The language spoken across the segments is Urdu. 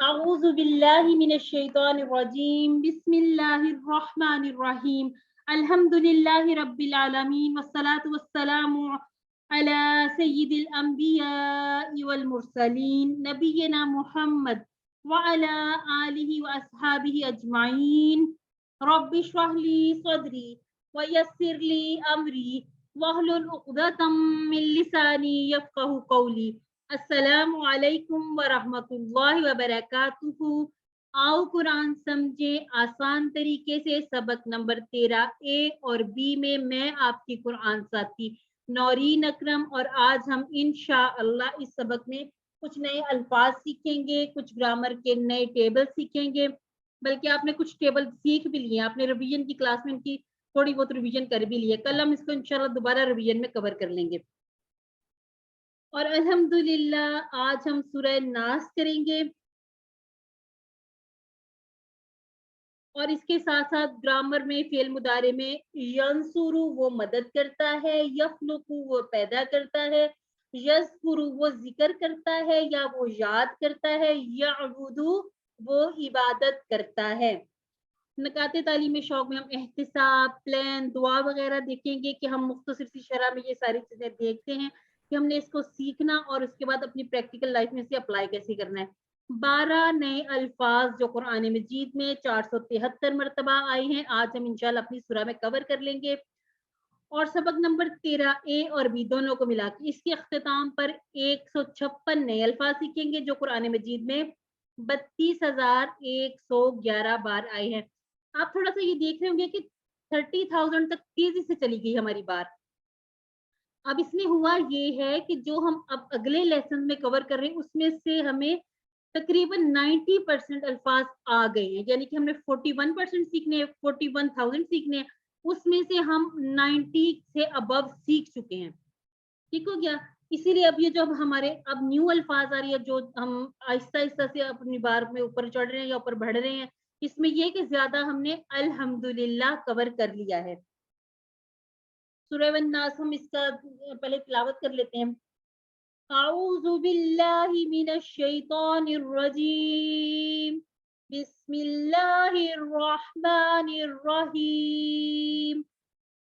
اعوذ باللہ من الشیطان الرجیم بسم اللہ الرحمن الرحیم الحمد للہ رب العالمین والصلاة والسلام علی سید الانبیاء والمرسلین نبینا محمد وعلی آلہ واصحابہ اجمعین رب اشرح لی صدری ویسر لی امری واحلل عقدۃ من لسانی یفقہوا قولی السلام علیکم ورحمۃ اللہ وبرکاتہ۔ آؤ قرآن سمجھیں آسان طریقے سے، سبق نمبر 13 اے اور بی میں آپ کی قرآن ساتھی نورین اکرم، اور آج ہم انشاءاللہ اس سبق میں کچھ نئے الفاظ سیکھیں گے، کچھ گرامر کے نئے ٹیبل سیکھیں گے، بلکہ آپ نے کچھ ٹیبل سیکھ بھی لیے، آپ نے ریویژن کی کلاس میں ان کی تھوڑی بہت ریویژن کر بھی لی ہے، کل ہم اس کو انشاءاللہ دوبارہ ریویژن میں کور کر لیں گے۔ اور الحمدللہ آج ہم سورہ ناس کریں گے، اور اس کے ساتھ ساتھ گرامر میں فعل مضارع میں ینصرو وہ مدد کرتا ہے، یخلقو وہ پیدا کرتا ہے، یذکرو وہ ذکر کرتا ہے یا وہ یاد کرتا ہے، یعبدو وہ عبادت کرتا ہے۔ نکات تعلیم شوق میں ہم احتساب، پلان، دعا وغیرہ دیکھیں گے کہ ہم مختصر سی شرح میں یہ ساری چیزیں دیکھتے ہیں کہ ہم نے اس کو سیکھنا اور اس کے بعد اپنی پریکٹیکل لائف میں اسے اپلائی کیسے کرنا ہے۔ 12 نئے الفاظ جو قرآن مجید میں 473 مرتبہ آئے ہیں، آج ہم انشاءاللہ اپنی سورہ میں کور کر لیں گے، اور سبق نمبر 13 اے اور بی دونوں کو ملا کے اس کے اختتام پر 156 نئے الفاظ سیکھیں گے جو قرآن مجید میں 32,111 بار آئے ہیں۔ آپ تھوڑا سا یہ دیکھ رہے ہوں گے کہ 30,000 تک تیزی سے چلی گئی ہماری بات۔ اب اس میں ہوا یہ ہے کہ جو ہم اب اگلے لیسن میں کور کر رہے ہیں اس میں سے ہمیں تقریباً 90% الفاظ آ گئے ہیں، یعنی کہ ہم نے 41% سیکھنے ہیں، 41,000 سیکھنے ہیں، اس میں سے ہم 90 سے ابو سیکھ چکے ہیں۔ ٹھیک ہو گیا؟ اسی لیے اب یہ جو ہمارے اب نیو الفاظ آ رہی ہے، جو ہم آہستہ آہستہ سے اپنی بار میں اوپر چڑھ رہے ہیں یا اوپر بڑھ رہے ہیں، اس میں یہ کہ زیادہ ہم نے الحمدللہ کور کر لیا ہے۔ سورہ الناس ہم اس کا پہلے تلاوت کر لیتے ہیں۔ اعوذ باللہ من الشیطان الرجیم بسم اللہ الرحمن الرحیم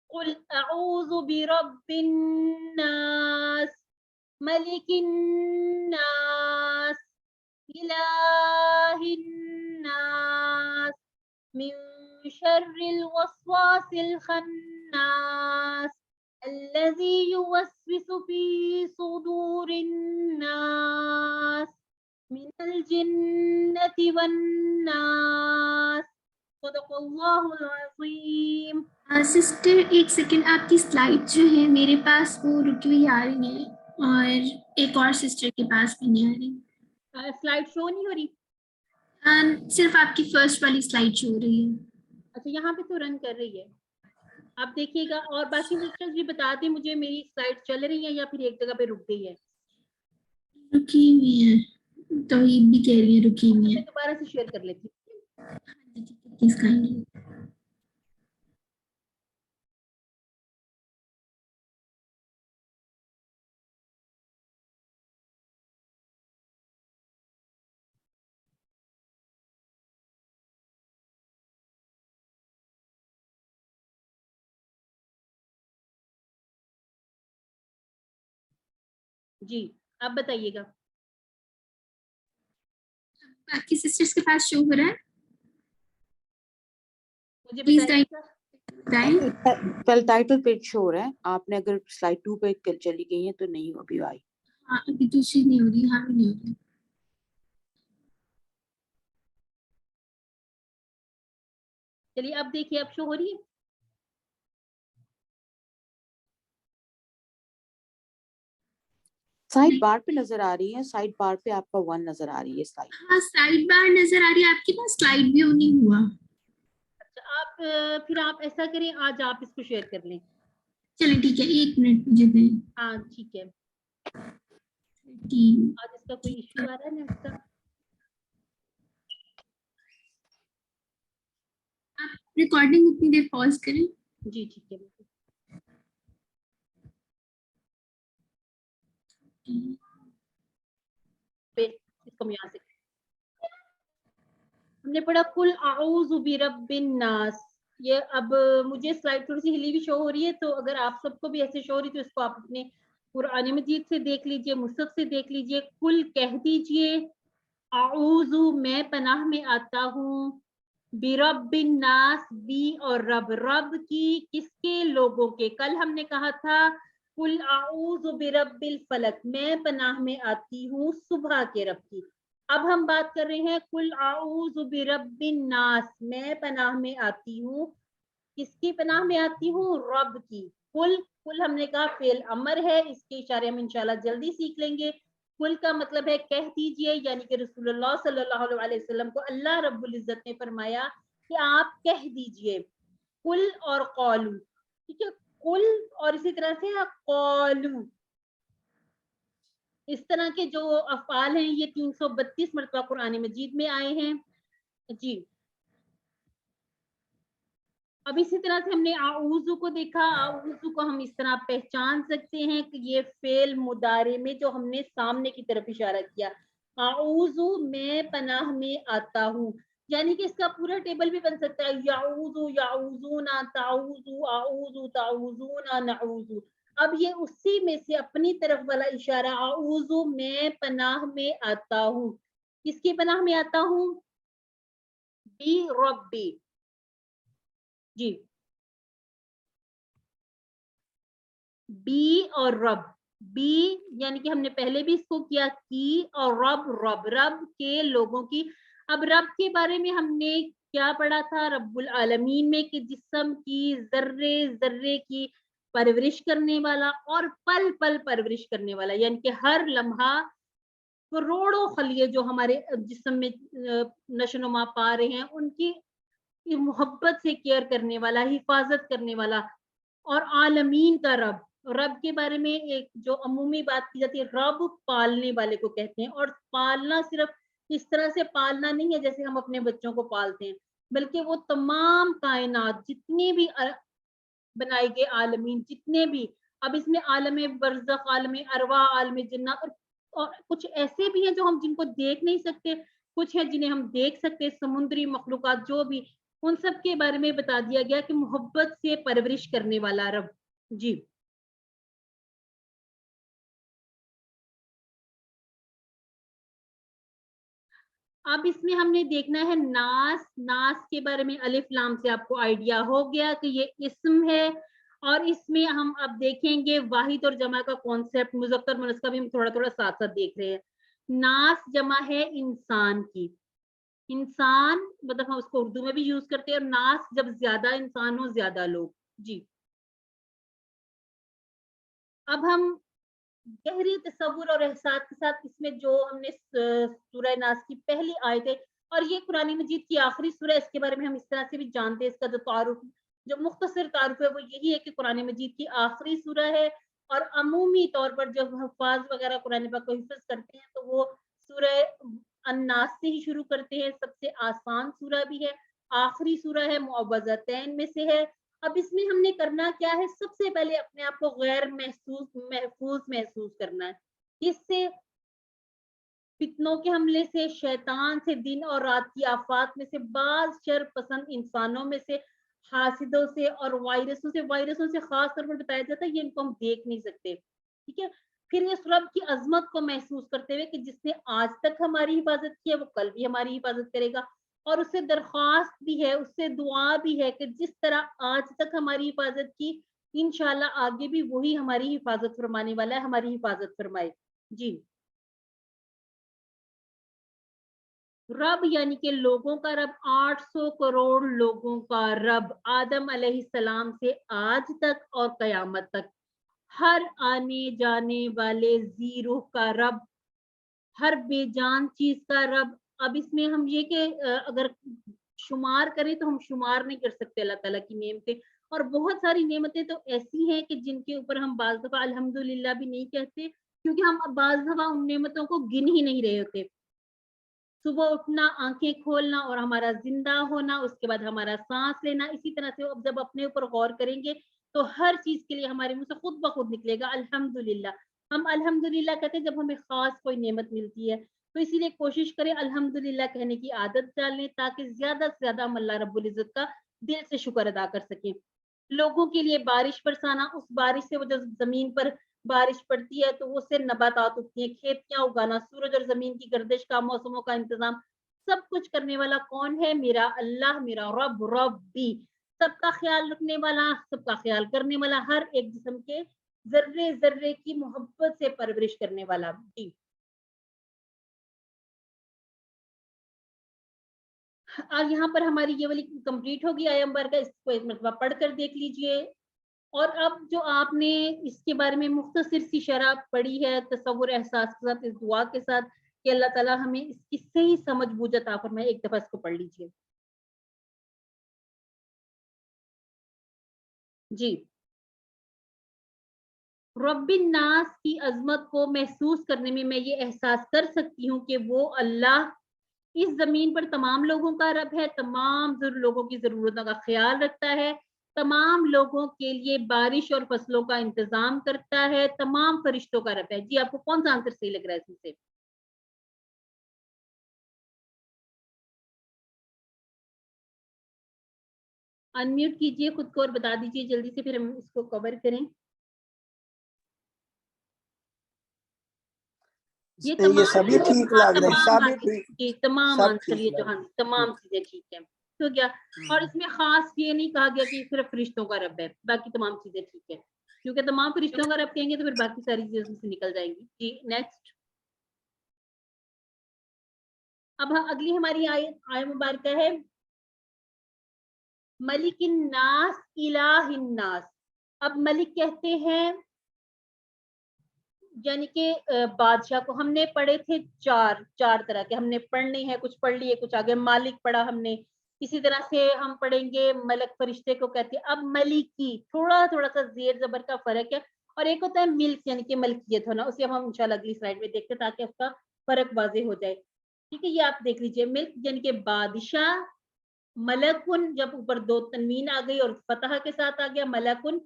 قل اعوذ برب الناس ملک الناس الہ الناس من شر الوسواس الخناس الذي يوسوس في صدور الناس من الجنة والناس صدق اللہ العظیم۔ سسٹر ایک سیکنڈ، آپ کی سلائڈ جو ہے میرے پاس وہ رکی ہوئی آ رہی ہے اور ایک اور سسٹر کے پاس بھی نہیں آ رہی۔ سلائڈ شو نہیں ہو رہی؟ صرف آپ کی فرسٹ والی سلائڈ شو ہو رہی ہے۔ اچھا یہاں پہ تو رن کر رہی ہے، آپ دیکھیے گا۔ اور باقی سسٹرز بھی بتا دیں مجھے میری سلائڈ چل رہی ہے یا پھر ایک جگہ پہ رک گئی ہے؟ رکی ہوئی ہے، توحید بھی کہہ رہی ہے رکی ہوئی میں ہے۔ دوبارہ سے شیئر کر لیتی ہوں۔ Please kindly. جی اب بتائیے گا۔ باقی سسٹرز کے پاس شو ہو رہا ہے؟ مجھے پلیز بتائیے گا۔ بتائیں۔ پہلے ٹائٹل پیج شو ہو رہا ہے، آپ نے اگر سلائڈ 2 پہ چلی گئی ہیں تو نہیں ابھی آئی۔ ہاں ابھی دوسری نہیں ہو رہی، ہاں بھی نہیں ہو رہی۔ چلیے اب دیکھیے اب شو ہو رہی ہے۔ سائڈ بار پہ نظر آ رہی ہے، سائڈ بار پہ آپ کا 1 نظر آ رہی ہے سلائڈ۔ ہاں سلائڈ بار نظر آ رہی ہے، آپ کے پاس سلائڈ بھی نہیں ہوا۔ اچھا آپ پھر آپ ایسا کریں، آج آپ اس کو شیئر کر لیں۔ چلیں ٹھیک ہے، 1 منٹ مجھے دیں۔ ہاں ٹھیک ہے، آج اس کا کوئی ایشو آ رہا ہے نیٹ کا؟ آپ ریکارڈنگ اتنی دیر پاز کریں۔ جی ٹھیک ہے، اس کو ہم یہاں سے ہم نے پڑھا کل اعوذ برب الناس. یہ اب مجھے سلائڈ تھوڑی سی ہلی بھی شو ہو رہی ہے، تو اگر آپ سب کو بھی ایسے شو ہو رہی ہے تو اس کو آپ اپنے قرآن مجید سے دیکھ لیجئے، مصحف سے دیکھ لیجئے. کل کہہ دیجئے اعوذ میں پناہ میں آتا ہوں، برب الناس بی اور رب، رب کی کس کے؟ لوگوں کے. کل ہم نے کہا تھا کل اعوذ برب الفلق، میں پناہ میں آتی ہوں صبح کے رب کی. اب ہم بات کر رہے ہیں کل اعوذ برب الناس، میں پناہ میں آتی ہوں، کس کی پناہ میں آتی ہوں؟ رب کی. کل ہم نے کہا فعل امر ہے، اس کے اشارے ہم انشاءاللہ جلدی سیکھ لیں گے. کل کا مطلب ہے کہہ دیجئے، یعنی کہ رسول اللہ صلی اللہ علیہ وسلم کو اللہ رب العزت نے فرمایا کہ آپ کہہ دیجئے. کل اور قولو، ٹھیک ہے، کل اور اسی طرح سے قولو، اس طرح کے جو افعال ہیں یہ 332 مرتبہ قرآن مجید میں آئے ہیں. جی اب اسی طرح سے ہم نے اعوذ کو دیکھا. اعوذ کو ہم اس طرح پہچان سکتے ہیں کہ یہ فعل مضارع میں جو ہم نے سامنے کی طرف اشارہ کیا، اعوذ میں پناہ میں آتا ہوں، یعنی کہ اس کا پورا ٹیبل بھی بن سکتا ہے، یعوذ یعوذون تعوذ اعوذ تعوذون نعوذ. اب یہ اسی میں سے اپنی طرف والا اشارہ، اعوذ میں پناہ میں آتا ہوں، کس کی پناہ میں آتا ہوں؟ بی ربی. جی بی اور رب، بی یعنی کہ ہم نے پہلے بھی اس کو کیا کی، اور رب رب رب کے لوگوں کی. اب رب کے بارے میں ہم نے کیا پڑھا تھا؟ رب العالمین میں کہ جسم کی ذرے ذرے کی پرورش کرنے والا اور پل پل پرورش کرنے والا، یعنی کہ ہر لمحہ کروڑوں خلیے جو ہمارے جسم میں نشو و نما پا رہے ہیں ان کی محبت سے کیئر کرنے والا، حفاظت کرنے والا. اور عالمین کا رب، رب کے بارے میں ایک جو عمومی بات کی جاتی ہے، رب پالنے والے کو کہتے ہیں. اور پالنا صرف اس طرح سے پالنا نہیں ہے جیسے ہم اپنے بچوں کو پالتے ہیں، بلکہ وہ تمام کائنات جتنے بھی بنائے گئے عالمین، جتنے بھی، اب اس میں عالم برزخ، عالم ارواح، عالم جنات، اور کچھ ایسے بھی ہیں جو ہم جن کو دیکھ نہیں سکتے، کچھ ہیں جنہیں ہم دیکھ سکتے، سمندری مخلوقات جو بھی، ان سب کے بارے میں بتا دیا گیا کہ محبت سے پرورش کرنے والا رب. جی اب اس میں ہم نے دیکھنا ہے ناس. ناس کے بارے میں الف لام سے آپ کو آئیڈیا ہو گیا کہ یہ اسم ہے، اور اس میں ہم اب دیکھیں گے واحد اور جمع کا کانسیپٹ، مذکر مؤنث کا بھی ہم تھوڑا تھوڑا ساتھ ساتھ دیکھ رہے ہیں. ناس جمع ہے انسان کی، انسان مطلب ہم اس کو اردو میں بھی یوز کرتے ہیں، اور ناس جب زیادہ انسان ہو، زیادہ لوگ. جی اب ہم گہری تصور اور احساس کے ساتھ اس میں جو ہم نے سورہ ناس کی پہلی آیت ہے، اور یہ قرآن مجید کی آخری سورہ، اس کے بارے میں ہم اس طرح سے بھی جانتے ہیں، اس کا جو تعارف، جو مختصر تعارف ہے وہ یہی ہے کہ قرآن مجید کی آخری سورہ ہے. اور عمومی طور پر جب حفاظ وغیرہ قرآن پاک کو حفظ کرتے ہیں تو وہ سورہ الناس سے ہی شروع کرتے ہیں، سب سے آسان سورہ بھی ہے، آخری سورہ ہے، معوذتین میں سے ہے. اب اس میں ہم نے کرنا کیا ہے؟ سب سے پہلے اپنے آپ کو غیر محفوظ محسوس کرنا ہے. اس سے فتنوں کے حملے سے، شیطان سے، دن اور رات کی آفات میں سے، بعض شر پسند انسانوں میں سے، حاسدوں سے اور وائرسوں سے. وائرسوں سے خاص طور پر بتایا جاتا ہے یہ ان کو ہم دیکھ نہیں سکتے، ٹھیک ہے. پھر اس رب کی عظمت کو محسوس کرتے ہوئے کہ جس نے آج تک ہماری حفاظت کی ہے وہ کل بھی ہماری حفاظت کرے گا، اور اس سے درخواست بھی ہے، اس سے دعا بھی ہے کہ جس طرح آج تک ہماری حفاظت کی، انشاءاللہ آگے بھی وہی ہماری حفاظت فرمانے والا ہے، ہماری حفاظت فرمائے. جی رب یعنی کہ لوگوں کا رب، 800 کروڑ لوگوں کا رب، آدم علیہ السلام سے آج تک اور قیامت تک ہر آنے جانے والے ذی روح کا رب، ہر بے جان چیز کا رب. اب اس میں ہم یہ کہ اگر شمار کریں تو ہم شمار نہیں کر سکتے اللہ تعالیٰ کی نعمتیں، اور بہت ساری نعمتیں تو ایسی ہیں کہ جن کے اوپر ہم بعض دفعہ الحمدللہ بھی نہیں کہتے، کیونکہ ہم بعض دفعہ ان نعمتوں کو گن ہی نہیں رہے ہوتے. صبح اٹھنا، آنکھیں کھولنا اور ہمارا زندہ ہونا، اس کے بعد ہمارا سانس لینا، اسی طرح سے اب جب اپنے اوپر غور کریں گے تو ہر چیز کے لیے ہمارے منہ سے خود بخود نکلے گا الحمدللہ. ہم الحمدللہ کہتے ہیں جب ہمیں خاص کوئی نعمت ملتی ہے. تو اسی لیے کوشش کریں الحمدللہ کہنے کی عادت ڈالیں تاکہ زیادہ سے زیادہ ہم اللہ رب العزت کا دل سے شکر ادا کر سکیں. لوگوں کے لیے بارش برسانا, اس بارش سے وہ جو زمین پر بارش پڑتی ہے تو اس سے نباتات اگتی ہیں, کھیتیاں اگانا, سورج اور زمین کی گردش کا, موسموں کا انتظام, سب کچھ کرنے والا کون ہے؟ میرا اللہ, میرا رب, ربی, سب کا خیال رکھنے والا, سب کا خیال کرنے والا, ہر ایک جسم کے ذرے ذرے کی محبت سے پرورش کرنے والا. جی اور یہاں پر ہماری یہ والی کمپلیٹ ہوگی آیت مبارکہ, اس کو ایک مرتبہ پڑھ کر دیکھ لیجئے. اور اب جو آپ نے اس کے بارے میں مختصر سی شرح پڑھی ہے تصور احساس کے ساتھ, اس دعا کے ساتھ کہ اللہ تعالیٰ ہمیں اس کی صحیح سمجھ بوجھ عطا فرمائے, ایک دفعہ اس کو پڑھ لیجئے. جی, رب الناس کی عظمت کو محسوس کرنے میں یہ احساس کر سکتی ہوں کہ وہ اللہ اس زمین پر تمام لوگوں کا رب ہے, تمام لوگوں کی ضرورتوں کا خیال رکھتا ہے, تمام لوگوں کے لیے بارش اور فصلوں کا انتظام کرتا ہے, تمام فرشتوں کا رب ہے. جی آپ کو کون سا آنسر صحیح لگ رہا ہے اس میں سے؟ انمیوٹ کیجئے خود کو اور بتا دیجئے جلدی سے, پھر ہم اس کو کور کریں. یہ سبھی ٹھیک لگ رہے ہیں, سبھی ٹھیک, تمام سب آنسر ٹھیک یہ لگ جو رہے ہاں تمام چیزیں ٹھیک ہیں تو کیا. اور اس میں خاص یہ نہیں کہا گیا کہ صرف فرشتوں کا رب ہے, باقی تمام چیزیں ٹھیک ہے, کیونکہ تمام فرشتوں کا رب کہیں گے تو پھر باقی ساری چیزیں سے نکل جائیں گی. جی نیکسٹ. اب اگلی ہماری آیت مبارکہ ہے ملک الناس الہ الناس. اب ملک کہتے ہیں یعنی کہ بادشاہ کو. ہم نے پڑھے تھے چار طرح کے, ہم نے پڑھنے ہیں, کچھ پڑھ لیے, کچھ آگے. مالک پڑھا ہم نے, اسی طرح سے ہم پڑھیں گے ملک فرشتے کو کہتے ہیں. اب ملکی تھوڑا سا زیر زبر کا فرق ہے, اور ایک ہوتا ہے ملک یعنی کہ ملکیت ہونا, اسے ہم انشاءاللہ اگلی سلائیڈ میں دیکھتے ہیں تاکہ اس کا فرق واضح ہو جائے. ٹھیک ہے, یہ آپ دیکھ لیجئے. ملک یعنی کہ بادشاہ, ملکن جب اوپر دو تنوین آ گئی اور فتح کے ساتھ آ گیا ملکن,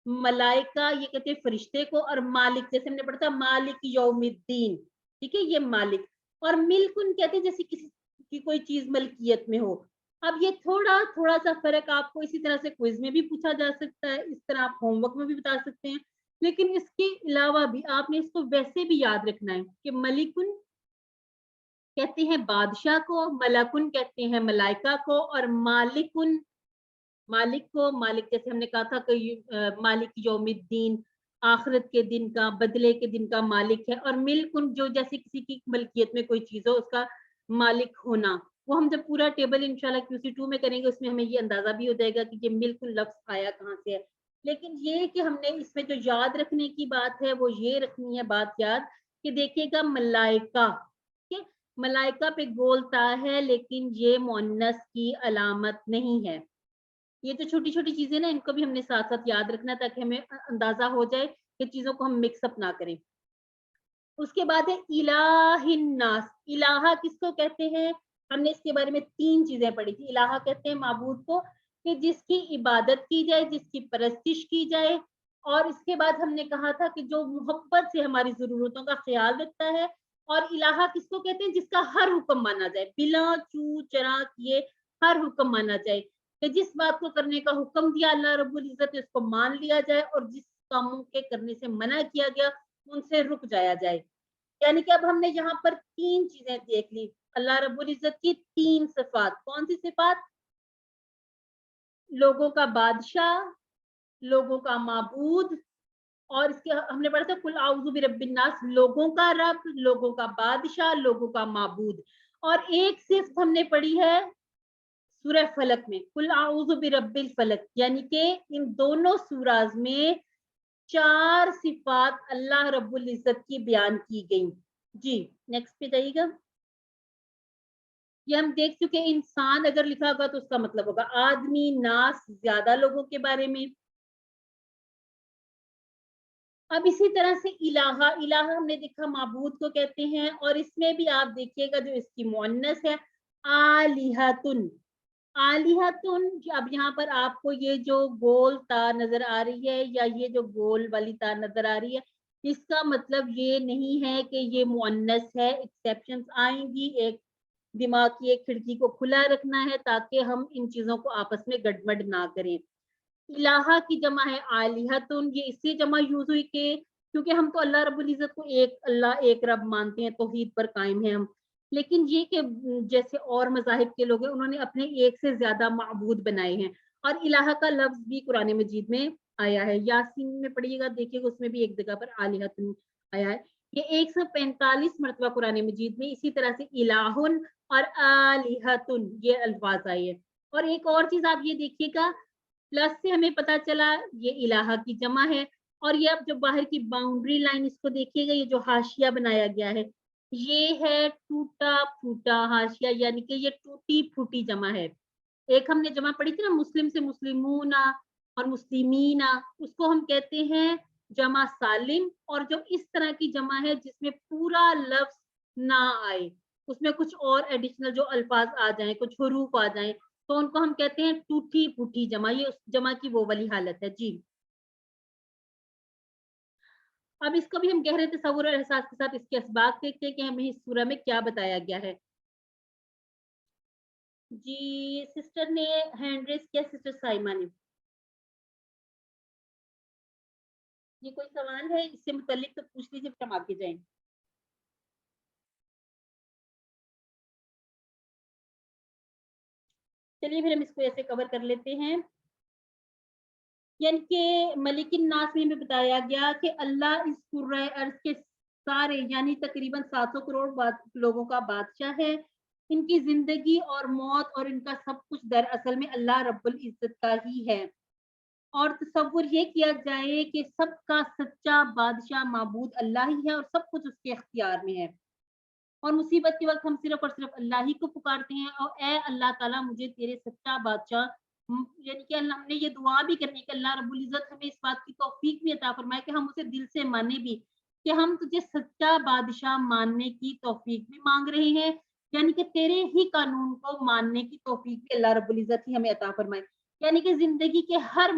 ملائکہ یہ کہتے ہیں فرشتے کو, اور مالک جیسے ہم نے پڑھا تھا مالک یوم الدین. ٹھیک ہے, یہ مالک. اور ملکن کہتے ہیں جیسے کسی کی کوئی چیز ملکیت میں ہو. اب یہ تھوڑا سا فرق آپ کو اسی طرح سے کوئز میں بھی پوچھا جا سکتا ہے, اس طرح آپ ہوم ورک میں بھی بتا سکتے ہیں, لیکن اس کے علاوہ بھی آپ نے اس کو ویسے بھی یاد رکھنا ہے کہ ملکن کہتے ہیں بادشاہ کو, ملکن کہتے ہیں ملائکہ کو, اور مالکن مالک کو, مالک جیسے ہم نے کہا تھا کہ مالک یوم الدین, آخرت کے دن کا, بدلے کے دن کا مالک ہے. اور ملکن جو جیسے کسی کی ملکیت میں کوئی چیز ہو اس کا مالک ہونا, وہ ہم جب پورا ٹیبل انشاءاللہ QC2 میں کریں گے اس میں ہمیں یہ اندازہ بھی ہو جائے گا کہ یہ ملکن لفظ آیا کہاں سے ہے. لیکن یہ کہ ہم نے اس میں جو یاد رکھنے کی بات ہے وہ یہ رکھنی ہے بات یاد کہ دیکھیے گا ملائکہ, ملائکہ پہ گولتا ہے لیکن یہ مؤنث کی علامت نہیں ہے. یہ جو چھوٹی چھوٹی چیزیں نا ان کو بھی ہم نے ساتھ ساتھ یاد رکھنا تاکہ ہمیں اندازہ ہو جائے کہ چیزوں کو ہم مکس اپ نہ کریں. اس کے بعد ہے الہ الناس. الہ کس کو کہتے ہیں؟ ہم نے اس کے بارے میں 3 چیزیں پڑھی تھی. الہ کہتے ہیں معبود کو کہ جس کی عبادت کی جائے, جس کی پرستش کی جائے. اور اس کے بعد ہم نے کہا تھا کہ جو محبت سے ہماری ضرورتوں کا خیال رکھتا ہے. اور الہ کس کو کہتے ہیں؟ جس کا ہر حکم مانا جائے, بلا چو چرا کیے ہر حکم مانا جائے, کہ جس بات کو کرنے کا حکم دیا اللہ رب العزت نے اس کو مان لیا جائے, اور جس کاموں کے کرنے سے منع کیا گیا ان سے رک جایا جائے. یعنی کہ اب ہم نے یہاں پر 3 چیزیں دیکھ لی, اللہ رب العزت کی 3 صفات. کون سی صفات؟ لوگوں کا بادشاہ, لوگوں کا معبود, اور اس کے ہم نے پڑھا تھا قل اعوذ برب الناس, لوگوں کا رب, لوگوں کا بادشاہ, لوگوں کا معبود. اور ایک صفت ہم نے پڑھی ہے سورہ فلق میں, قل اعوذ برب الفلق, یعنی کہ ان دونوں سوراز میں 4 صفات اللہ رب العزت کی بیان کی گئی. جی نیکسٹ پہ جائیے گا. یہ ہم دیکھ چکے انسان اگر لکھا ہوگا تو اس کا مطلب ہوگا آدمی, ناس, زیادہ لوگوں کے بارے میں. اب اسی طرح سے الہ, الہ ہم نے دیکھا معبود کو کہتے ہیں, اور اس میں بھی آپ دیکھیے گا جو اس کی مؤنث ہے آلہتن. آلہتن, اب یہاں پر آپ کو یہ جو گول تا نظر آ رہی ہے یا یہ جو گول والی تا نظر آ رہی ہے, اس کا مطلب یہ نہیں ہے کہ یہ مؤنث ہے، ایکسیپشنز آئیں گی. ایک دماغ کی ایک کھڑکی کو کھلا رکھنا ہے تاکہ ہم ان چیزوں کو آپس میں گڑبڑ نہ کریں. الہا کی جمع ہے آلہتن، یہ اس لیے جمع یوز ہوئی کہ کیونکہ ہم تو اللہ رب العزت کو ایک اللہ ایک رب مانتے ہیں، توحید پر قائم ہیں ہم. لیکن یہ کہ جیسے اور مذاہب کے لوگ ہیں انہوں نے اپنے ایک سے زیادہ معبود بنائے ہیں. اور الہ کا لفظ بھی قرآن مجید میں آیا ہے. یاسین میں پڑھیے گا، دیکھیے گا اس میں بھی ایک جگہ پر آلہتن آیا ہے. یہ 145 مرتبہ قرآن مجید میں. اسی طرح سے الہن اور آلہتن یہ الفاظ آئے ہیں. اور ایک اور چیز آپ یہ دیکھیے گا، پلس سے ہمیں پتا چلا یہ الہا کی جمع ہے. اور یہ اب جو باہر کی باؤنڈری لائن اس کو دیکھیے گا، یہ جو حاشیہ بنایا گیا ہے یہ ہے ٹوٹا پھوٹا حاشیہ، یعنی کہ یہ ٹوٹی پھوٹی جمع ہے. ایک ہم نے جمع پڑھی تھی نا مسلم سے مسلمون اور مسلمین، اس کو ہم کہتے ہیں جمع سالم. اور جو اس طرح کی جمع ہے جس میں پورا لفظ نہ آئے، اس میں کچھ اور ایڈیشنل جو الفاظ آ جائیں، کچھ حروف آ جائیں، تو ان کو ہم کہتے ہیں ٹوٹی پھوٹی جمع. یہ اس جمع کی وہ والی حالت ہے. جی اب اس کو بھی ہم گہرے تصور اور احساس کے ساتھ اس کے اسباق دیکھتے ہیں کہ ہمیں اس سورہ میں کیا بتایا گیا ہے. جی سسٹر نے ہینڈ ریز کیا، سسٹر سائمہ نے. جی کوئی سوال ہے اس سے متعلق تو پوچھ لیجیے، پھر ہم آگے جائیں. چلیے پھر ہم اس کو ایسے کور کر لیتے ہیں. یعنی کہ ملک الناس میں بتایا گیا کہ اللہ اس کرۂ ارض کے سارے یعنی تقریباً 700 کروڑ لوگوں کا بادشاہ ہے. ان کی زندگی اور موت اور ان کا سب کچھ دراصل میں اللہ رب العزت کا ہی ہے. اور تصور یہ کیا جائے کہ سب کا سچا بادشاہ معبود اللہ ہی ہے اور سب کچھ اس کے اختیار میں ہے. اور مصیبت کے وقت ہم صرف اور صرف اللہ ہی کو پکارتے ہیں، اور اے اللہ تعالیٰ مجھے تیرے سچا بادشاہ، یعنی کہ ہم نے یہ دعا بھی کرنی کہ اللہ رب العزت ہمیں اس بات کی توفیق بھی عطا فرمائے کہ ہم اسے دل سے مانے بھی، کہ ہم تجھے سچا بادشاہ ماننے کی توفیق بھی مانگ رہے ہیں. یعنی کہ تیرے ہی قانون کو ماننے کی توفیق بھی اللہ رب العزت ہی ہمیں عطا فرمائے. یعنی کہ زندگی کے ہر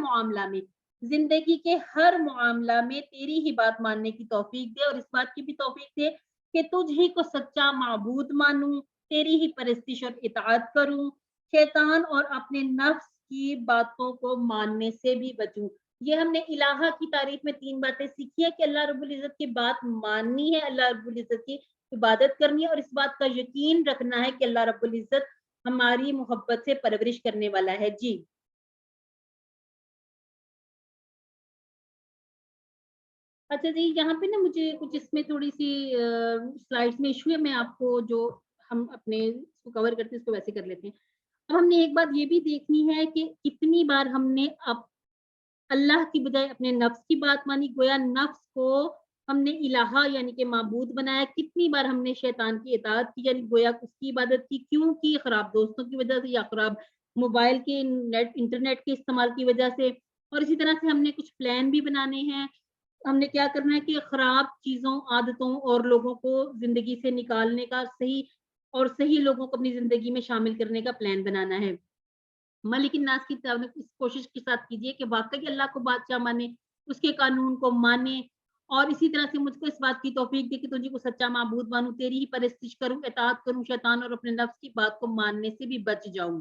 معاملہ میں تیری ہی بات ماننے کی توفیق دے، اور اس بات کی بھی توفیق دے کہ تجھ ہی کو سچا معبود مانوں، تیری ہی پرستش اور اطاعت کروں، شیطان اور اپنے نفس کی باتوں کو ماننے سے بھی بچوں. یہ ہم نے الہا کی تعریف میں 3 باتیں سیکھی ہے کہ اللہ رب العزت کی بات ماننی ہے، اللہ رب العزت کی عبادت کرنی ہے، اور اس بات کا یقین رکھنا ہے کہ اللہ رب العزت ہماری محبت سے پرورش کرنے والا ہے. جی اچھا جی، یہاں پہ نا مجھے کچھ اس میں تھوڑی سی سلائڈس میں ایشو ہے. میں آپ کو جو ہم اپنے اس کو کور کرتے ہیں اس کو ویسے کر لیتے ہیں. اب ہم نے ایک بات یہ بھی دیکھنی ہے کہ کتنی بار ہم نے اب اللہ کی بجائے اپنے نفس کی بات مانی، گویا نفس کو ہم نے الہا یعنی کہ معبود بنایا. کتنی بار ہم نے شیطان کی اطاعت کی، یعنی گویا اس کی عبادت کی. کیوں کی؟ خراب دوستوں کی وجہ سے، یا خراب موبائل کے انٹرنیٹ کے استعمال کی وجہ سے. اور اسی طرح سے ہم نے کچھ پلان بھی بنانے ہیں. ہم نے کیا کرنا ہے کہ خراب چیزوں، عادتوں اور لوگوں کو زندگی سے نکالنے کا صحیح لوگوں کو اپنی زندگی میں شامل کرنے کا پلان بنانا ہے. ملک الناس کی اس کوشش کے ساتھ کیجیے کہ واقعی اللہ کو بادشاہ مانے، اس کے قانون کو مانے، اور اسی طرح سے مجھ کو اس بات کی توفیق دے کہ تجھے کو سچا معبود مانوں، تیری ہی پرستش کروں، اطاعت کروں، شیطان اور اپنے نفس کی بات کو ماننے سے بھی بچ جاؤں.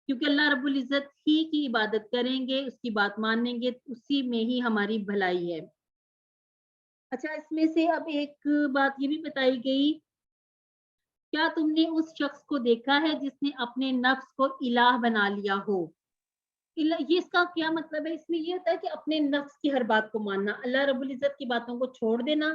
کیونکہ اللہ رب العزت ہی کی عبادت کریں گے، اس کی بات مانیں گے، اسی میں ہی ہماری بھلائی ہے. اچھا اس میں سے اب ایک بات یہ بھی بتائی گئی، کیا تم نے اس شخص کو دیکھا ہے جس نے اپنے نفس کو الہ بنا لیا ہو؟ یہ اس کا کیا مطلب ہے؟ اس میں یہ ہوتا ہے کہ اپنے نفس کی ہر بات کو ماننا، اللہ رب العزت کی باتوں کو چھوڑ دینا،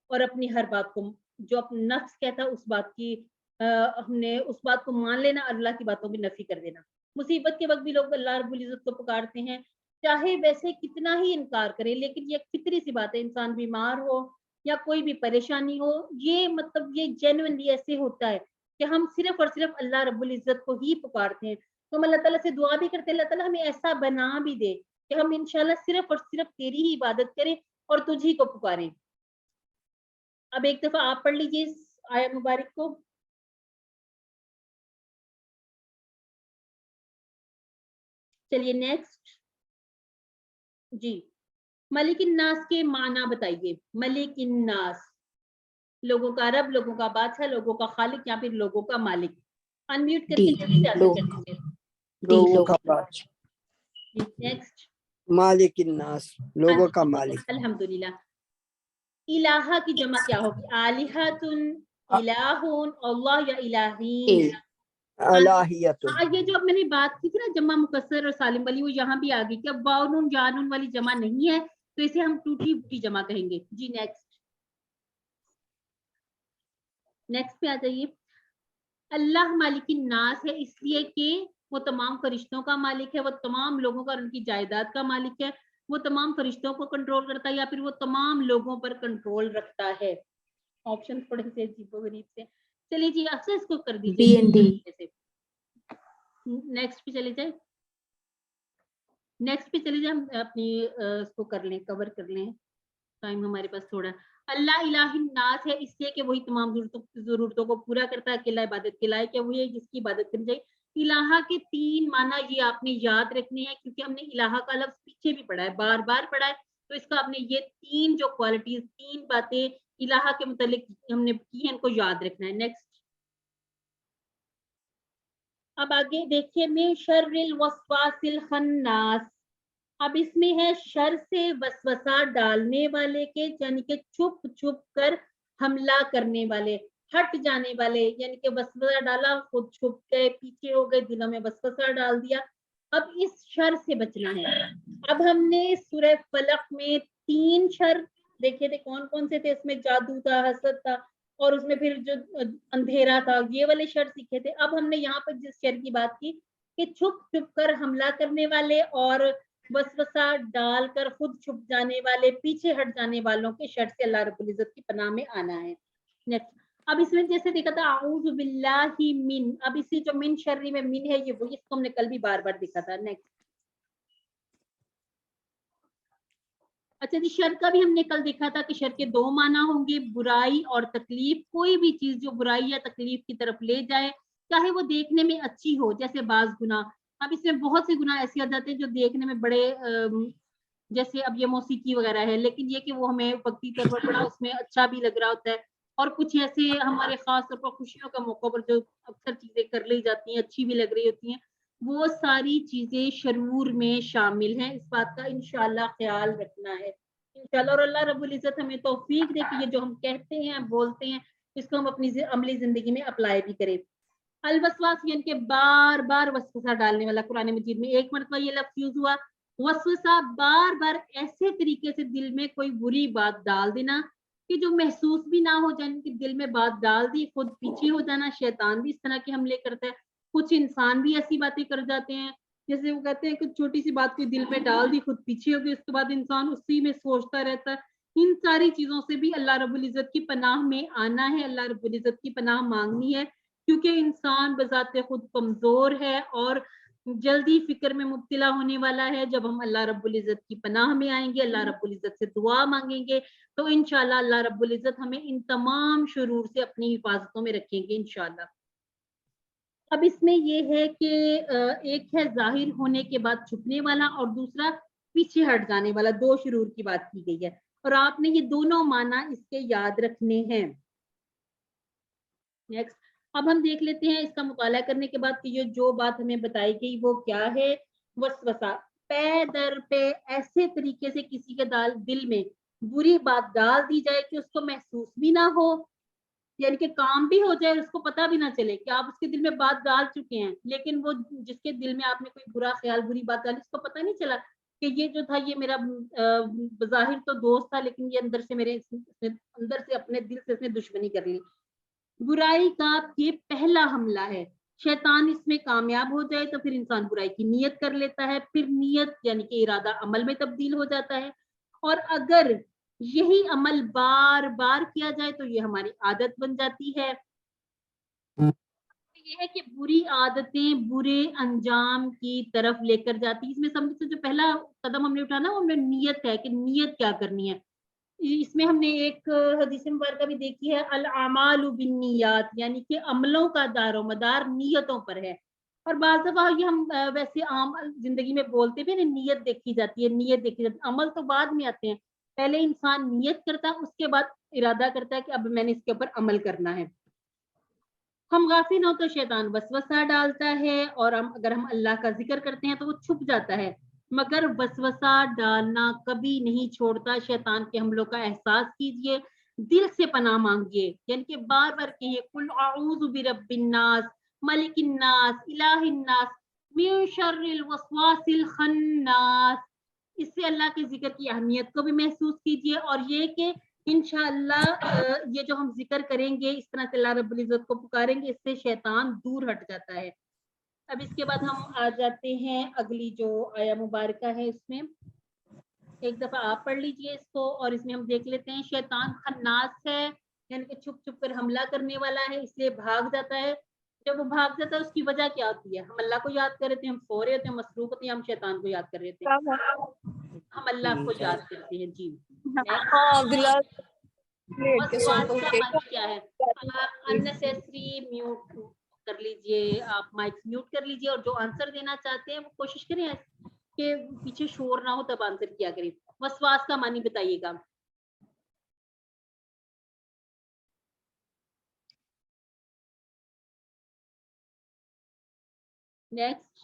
اور اپنی ہر بات کو جو اپنا نفس کہتا ہے اس بات کی ہم نے اس بات کو مان لینا، اللہ کی باتوں کی نفی کر دینا. مصیبت کے وقت بھی لوگ اللہ رب العزت کو پکارتے ہیں، چاہے ویسے کتنا ہی انکار کرے، لیکن یہ فطری سی بات ہے. انسان بیمار ہو یا کوئی بھی پریشانی ہو، یہ مطلب یہ جینوئنلی ایسے ہوتا ہے کہ ہم صرف اور صرف اللہ رب العزت کو ہی پکارتے ہیں. تو ہم اللہ تعالیٰ سے دعا بھی کرتے ہیں اللہ تعالیٰ ہمیں ایسا بنا بھی دے کہ ہم انشاءاللہ صرف اور صرف تیری ہی عبادت کریں اور تجھی کو پکاریں. اب ایک دفعہ آپ پڑھ لیجیے اس آیت مبارک کو. چلیے نیکسٹ. جی ملک الناس کے معنی بتائیے. ملک الناس لوگوں کا رب, لوگوں کا بادشاہ, لوگوں کا خالق یا پھر لوگوں کا مالک. انمیوٹ کر کے جلدی سے آنسر کر دیجیے. لوگوں کا بادشاہ. نیکسٹ مالک الناس لوگوں کا مالک. الحمدللہ. الہ کی جمع کیا ہوگی؟ الہۃن, الہون, اللہ یا الہین. الہیت. یہ جو اب میں نے بات کی تھی نا جمع مکسر اور سالم والی, وہ یہاں بھی آ گئی کہ اب واو نون جا نون والی جمع نہیں ہے تو اسے ہم ٹوٹی پھوٹی جمع کہیں گے. جی نیکسٹ. نیکسٹ پہ آ جائیے. اللہ مالک الناس ہے اس لیے کہ وہ تمام فرشتوں کا مالک ہے, وہ تمام لوگوں کا اور ان کی جائیداد کا مالک ہے, وہ تمام فرشتوں کو کنٹرول کرتا ہے یا پھر وہ تمام لوگوں پر کنٹرول رکھتا ہے. آپشن تھوڑے سے عجیب و غریب سے. چلیے جی اکثر اس کو کر دیجیے. نیکسٹ پہ چلے جائیں. نیکسٹ پہ چلے جائیں, ہم اپنی اس کو کر لیں, کور کر لیں, ٹائم ہمارے پاس تھوڑا. اللہ الہ الناس ہے اس لیے کہ وہی تمام ضرورتوں کو پورا کرتا ہے, اکیلا عبادت کے لائق ہے, وہی ہے جس کی عبادت کرنی چاہیے. الہ کے 3 معنی یہ آپ نے یاد رکھنے ہیں کیونکہ ہم نے الہ کا لفظ پیچھے بھی پڑھا ہے, بار بار پڑھا ہے, تو اس کا آپ نے یہ 3 جو کوالٹیز, 3 باتیں الہ کے متعلق ہم نے کی ہیں, ان کو یاد رکھنا ہے. نیکسٹ. اب آگے دیکھیے, میں شر الوسواس الخناس. اب اس میں ہے شر سے وسوسہ ڈالنے والے کے, یعنی کہ چھپ چھپ کر حملہ کرنے والے, ہٹ جانے والے, یعنی کہ وسوسہ ڈالا, خود چھپ گئے, پیچھے ہو گئے, دلوں میں وسوسہ ڈال دیا. اب اس شر سے بچنا ہے. اب ہم نے سورہ فلق میں 3 شر دیکھے تھے, کون کون سے تھے؟ اس میں جادو تھا, حسد تھا, اور اس میں پھر جو اندھیرا تھا, یہ والے شر سیکھے تھے. اب ہم نے یہاں پر جس شر کی بات کی کہ چھپ چھپ کر حملہ کرنے والے اور وسوسہ ڈال کر خود چھپ جانے والے, پیچھے ہٹ جانے والوں کے شر سے اللہ رب العزت کی پناہ میں آنا ہے. نیکسٹ. اب اس میں جیسے دیکھا تھا اعوذ باللہ من, اب اسی جو من شر میں من ہے یہ وہی, اس کو ہم نے کل بھی بار بار دیکھا تھا. نیکسٹ. اچھا جی, شر کا بھی ہم نے کل دیکھا تھا کہ شر کے 2 معنی ہوں گے, برائی اور تکلیف. کوئی بھی چیز جو برائی یا تکلیف کی طرف لے جائے, چاہے وہ دیکھنے میں اچھی ہو, جیسے بعض گناہ. اب اس میں بہت سے گناہ ایسے آ جاتے ہیں جو دیکھنے میں بڑے جیسے اب یہ موسیقی وغیرہ ہے, لیکن یہ کہ وہ ہمیں وقتی طور پر بڑا اس میں اچھا بھی لگ رہا ہوتا ہے, اور کچھ ایسے ہمارے خاص طور پر خوشیوں کا موقع پر جو اکثر چیزیں کر لی جاتی ہیں, اچھی بھی لگ رہی ہوتی ہیں, وہ ساری چیزیں شرور میں شامل ہیں. اس بات کا انشاءاللہ خیال رکھنا ہے انشاءاللہ, اور اللہ رب العزت ہمیں توفیق دے کہ یہ جو ہم کہتے ہیں, بولتے ہیں, اس کو ہم اپنی عملی زندگی میں اپلائی بھی کریں. الوسواس یعنی کہ بار بار وسوسہ ڈالنے والا. قرآن مجید میں 1 مرتبہ یہ لفظ یوز ہوا, وسوسہ بار بار ایسے طریقے سے دل میں کوئی بری بات ڈال دینا کہ جو محسوس بھی نہ ہو جائے, کہ دل میں بات ڈال دی, خود پیچھے ہو جانا. شیطان بھی اس طرح کے حملے کرتا ہے, کچھ انسان بھی ایسی باتیں کر جاتے ہیں, جیسے وہ کہتے ہیں کہ چھوٹی سی بات کوئی دل میں ڈال دی, خود پیچھے ہو گئی, اس کے بعد انسان اسی میں سوچتا رہتا ہے. ان ساری چیزوں سے بھی اللہ رب العزت کی پناہ میں آنا ہے, اللہ رب العزت کی پناہ مانگنی ہے, کیونکہ انسان بذات خود کمزور ہے اور جلدی فکر میں مبتلا ہونے والا ہے. جب ہم اللہ رب العزت کی پناہ میں آئیں گے, اللہ رب العزت سے دعا مانگیں گے, تو انشاءاللہ اللہ رب العزت ہمیں ان تمام شرور سے اپنی حفاظتوں میں رکھیں گے انشاءاللہ. اب اس میں یہ ہے کہ ایک ہے ظاہر ہونے کے بعد چھپنے والا, اور دوسرا پیچھے ہٹ جانے والا. 2 شرور کی بات کی گئی ہے, اور آپ نے یہ دونوں معنی اس کے یاد رکھنے ہیں. نیکسٹ. اب ہم دیکھ لیتے ہیں اس کا مطالعہ کرنے کے بعد کہ یہ جو بات ہمیں بتائی گئی وہ کیا ہے. وسوسہ پے در پہ ایسے طریقے سے کسی کے دل میں بری بات ڈال دی جائے کہ اس کو محسوس بھی نہ ہو, یعنی کہ کام بھی ہو جائے, اس کو پتہ بھی نہ چلے کہ آپ اس کے دل میں بات ڈال چکے ہیں, لیکن وہ جس کے دل میں آپ نے کوئی برا خیال, بری بات ڈالی, اس کو پتہ نہیں چلا کہ یہ جو تھا یہ میرا بظاہر تو دوست تھا, لیکن یہ اندر سے میرے اندر سے اپنے دل سے اس نے دشمنی کر لی. برائی کا یہ پہلا حملہ ہے. شیطان اس میں کامیاب ہو جائے تو پھر انسان برائی کی نیت کر لیتا ہے, پھر نیت یعنی کہ ارادہ عمل میں تبدیل ہو جاتا ہے, اور اگر یہی عمل بار بار کیا جائے تو یہ ہماری عادت بن جاتی ہے. یہ ہے کہ بری عادتیں برے انجام کی طرف لے کر جاتی. اس میں سب سے جو پہلا قدم ہم نے اٹھانا وہ ہم نے نیت ہے کہ نیت کیا کرنی ہے. اس میں ہم نے ایک حدیث مبارکہ بھی دیکھی ہے, الاعمال بالنیات, یعنی کہ عملوں کا دار و مدار نیتوں پر ہے. اور بعض دفعہ یہ ہم ویسے عام زندگی میں بولتے بھی نا نیت دیکھی جاتی ہے، نیت دیکھی جاتی ہے، عمل تو بعد میں آتے ہیں، پہلے انسان نیت کرتا ہے، اس کے بعد ارادہ کرتا ہے کہ اب میں نے اس کے اوپر عمل کرنا ہے۔ ہم غافل ہوں تو شیطان وسوسہ ڈالتا ہے، اور اگر ہم اللہ کا ذکر کرتے ہیں تو وہ چھپ جاتا ہے، مگر وسوسہ ڈالنا کبھی نہیں چھوڑتا۔ شیطان کے حملوں کا احساس کیجئے، دل سے پناہ مانگیے، یعنی کہ بار بار کہیے قل اعوذ برب الناس ملک الناس الہ الناس من شر الوسواس الخناس۔ اس سے اللہ کے ذکر کی اہمیت کو بھی محسوس کیجئے، اور یہ کہ انشاءاللہ یہ جو ہم ذکر کریں گے، اس طرح سے اللہ رب العزت کو پکاریں گے، اس سے شیطان دور ہٹ جاتا ہے۔ اب اس کے بعد ہم آ جاتے ہیں اگلی جو آیا مبارکہ ہے، اس میں ایک دفعہ آپ پڑھ لیجئے اس کو، اور اس میں ہم دیکھ لیتے ہیں شیطان خناس ہے، یعنی کہ چھپ چھپ کر حملہ کرنے والا ہے، اس لیے بھاگ جاتا ہے۔ جب وہ بھاگ جاتا ہے اس کی وجہ کیا ہوتی ہے؟ ہم اللہ کو یاد کر رہے تھے، ہم سو رہے ہوتے ہیں، مصروف ہوتے ہیں، ہم شیطان کو یاد کر رہے تھے، ہم اللہ کو یاد کرتے ہیں۔ جی وسواس کا معنی کیا ہے؟ unnecessary میوٹ کر لیجئے، آپ مائک میوٹ کر لیجئے، اور جو آنسر دینا چاہتے ہیں وہ کوشش کریں کہ پیچھے شور نہ ہو، تب آنسر کیا کریں۔ وسواس کا معنی بتائیے گا۔ نیکسٹ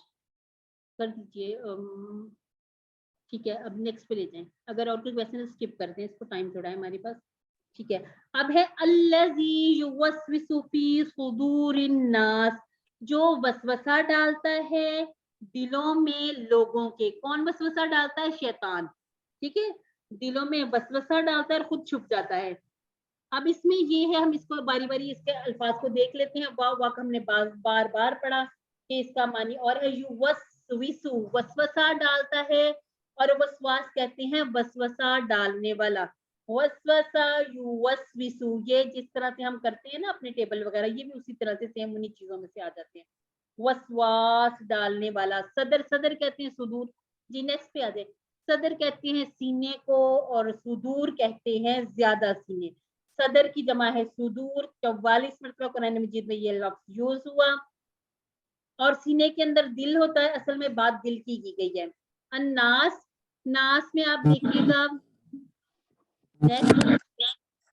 کر دیجئے، ٹھیک ہے، اب نیکسٹ پہ لے جائیں، اگر اور کچھ ویسے اسکپ کرتے ہیں، اس کو ٹائم تھوڑا ہے ہمارے پاس، ٹھیک ہے۔ اب ہے الذی یوسوس فی صدور الناس، جو وسوسہ ڈالتا ہے دلوں میں لوگوں کے۔ کون وسوسہ ڈالتا ہے؟ شیطان، ٹھیک ہے، دلوں میں وسوسہ ڈالتا ہے اور خود چھپ جاتا ہے۔ اب اس میں یہ ہے، ہم اس کو باری باری اس کے الفاظ کو دیکھ لیتے ہیں۔ واو واق ہم نے بار بار پڑھا کہ اس کا معنی اور ہے یوسوسو، وسوسہ ڈالتا ہے، اور وسواس کہتے ہیں وسوسہ ڈالنے والا۔ وسوسہ یوسوسو، یہ جس طرح سے ہم کرتے ہیں نا اپنے ٹیبل وغیرہ، یہ بھی اسی طرح سے سیم انہی چیزوں میں سے آ جاتے ہیں۔ وسواس ڈالنے والا۔ صدر، صدر کہتے ہیں صدور۔ جی نیکسٹ پہ آ جائے۔ صدر کہتے ہیں سینے کو، اور صدور کہتے ہیں زیادہ سینے۔ صدر کی جمع ہے صدور، 44 مرتبہ قرآن مجید میں یہ لفظ یوز ہوا، اور سینے کے اندر دل ہوتا ہے، اصل میں بات دل کی گئی ہے۔ الناس، ناس میں آپ دیکھیے گا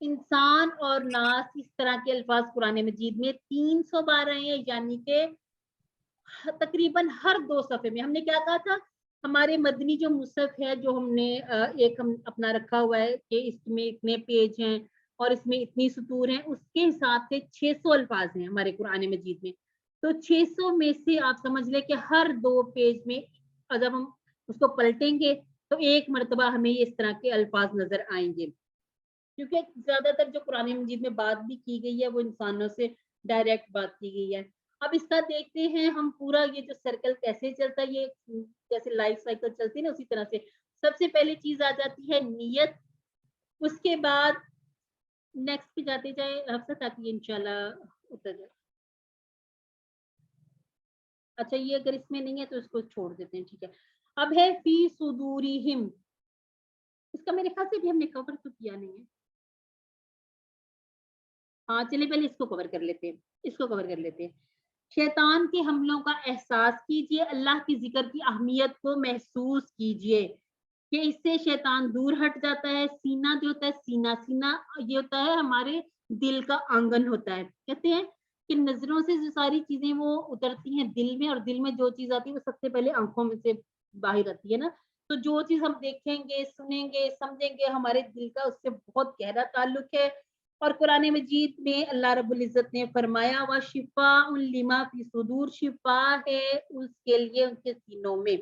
انسان اور ناس، اس طرح کے الفاظ قرآن مجید میں 300 بار آئے ہیں، یعنی کہ تقریباً ہر 2 صفحے میں۔ ہم نے کیا کہا تھا؟ ہمارے مدنی جو مصحف ہے، جو ہم نے ایک ہم اپنا رکھا ہوا ہے کہ اس میں اتنے پیج ہیں اور اس میں اتنی سطور ہیں، اس کے حساب سے 600 الفاظ ہیں ہمارے قرآن مجید میں۔ تو 600 میں سے آپ سمجھ لیں کہ ہر 2 پیج میں جب ہم اس کو پلٹیں گے تو ایک مرتبہ ہمیں اس طرح کے الفاظ نظر آئیں گے، کیونکہ زیادہ تر جو قرآن مجید میں بات بھی کی گئی ہے وہ انسانوں سے ڈائریکٹ بات کی گئی ہے۔ اب اس کا دیکھتے ہیں ہم پورا یہ جو سرکل کیسے چلتا ہے، یہ جیسے لائف سائیکل چلتی ہے نا اسی طرح سے۔ سب سے پہلے چیز آ جاتی ہے نیت، اس کے بعد نیکسٹ پہ جاتے جائے حفصہ، تاکہ انشاءاللہ اتر جائے۔ اچھا یہ اگر اس میں نہیں ہے تو اس کو چھوڑ دیتے ہیں، ٹھیک ہے۔ اب ہے فی صدورہم، اس کا میرے خیال سے بھی ہم نے کور تو کیا نہیں ہے۔ ہاں چلے پہلے اس کو کور کر لیتے ہیں، اس کو کور کر لیتے ہیں۔ شیطان کے حملوں کا احساس کیجئے، اللہ کی ذکر کی اہمیت کو محسوس کیجئے کہ اس سے شیطان دور ہٹ جاتا ہے۔ سینہ جو ہوتا ہے، سینہ، سینہ یہ ہوتا ہے ہمارے دل کا آنگن ہوتا ہے۔ کہتے ہیں کہ نظروں سے جو ساری چیزیں وہ اترتی ہیں دل میں، اور دل میں جو چیز آتی ہے وہ سب سے پہلے آنکھوں میں سے باہر آتی ہے نا۔ تو جو چیز ہم دیکھیں گے، سنیں گے، سمجھیں گے، ہمارے دل کا اس سے بہت گہرا تعلق ہے۔ اور قرآن مجید میں اللہ رب العزت نے فرمایا وَشِفَاءٌ لِمَا فِي صُدُورِ، شفا ہے اس کے لیے ان کے سینوں میں۔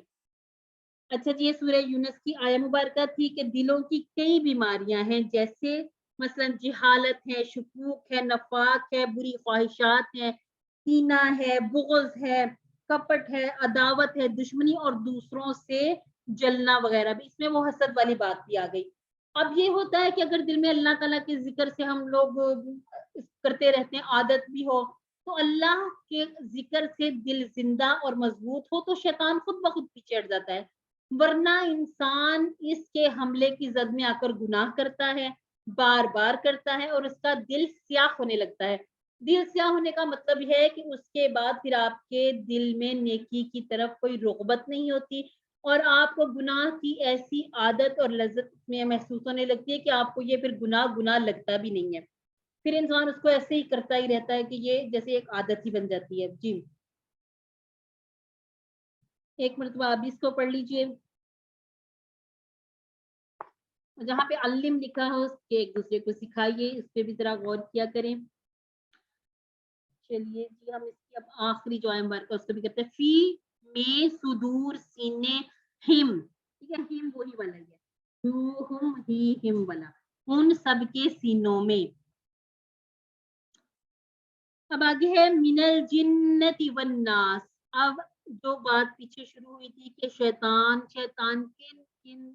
اچھا جی، یہ سورہ یونس کی آیہ مبارکہ تھی کہ دلوں کی کئی بیماریاں ہیں، جیسے مثلا جہالت ہے، شکوک ہے، نفاق ہے، بری خواہشات ہیں، کینہ ہے، بغض ہے، کپٹ ہے، عداوت ہے، دشمنی، اور دوسروں سے جلنا وغیرہ بھی۔ اس میں وہ حسد والی بات بھی آ گئی۔ اب یہ ہوتا ہے کہ اگر دل میں اللہ تعالیٰ کے ذکر سے ہم لوگ کرتے رہتے ہیں، عادت بھی ہو، تو اللہ کے ذکر سے دل زندہ اور مضبوط ہو تو شیطان خود بخود پیچھے ہٹ جاتا ہے، ورنہ انسان اس کے حملے کی زد میں آ کر گناہ کرتا ہے، بار بار کرتا ہے، اور اس کا دل سیاہ ہونے لگتا ہے۔ دل سیاہ ہونے کا مطلب یہ ہے کہ اس کے بعد پھر آپ کے دل میں نیکی کی طرف کوئی رغبت نہیں ہوتی اور آپ کو گناہ کی ایسی عادت اور لذت میں محسوس ہونے لگتی ہے کہ آپ کو یہ پھر گناہ لگتا بھی نہیں ہے، پھر انسان اس کو ایسے ہی کرتا ہی رہتا ہے کہ یہ جیسے ایک عادت ہی بن جاتی ہے۔ جی ایک مرتبہ آپ بھی اس کو پڑھ لیجئے، جہاں پہ علم لکھا ہو کہ ایک دوسرے کو سکھائیے، اس پہ بھی ذرا غور کیا کریں۔ چلیے جی ہم اس کی اب آخری جو آئے مبارکہ اس کو بھی کرتے ہیں۔ فی میں صدور سینے ہم، ٹھیک ہے، ہم وہی والا ہے، ہم ہی ہم والا، ان سب کے سینوں میں۔ اب آگے ہے من الجنت والناس۔ اب جو بات پیچھے شروع ہوئی تھی کہ شیطان کن کن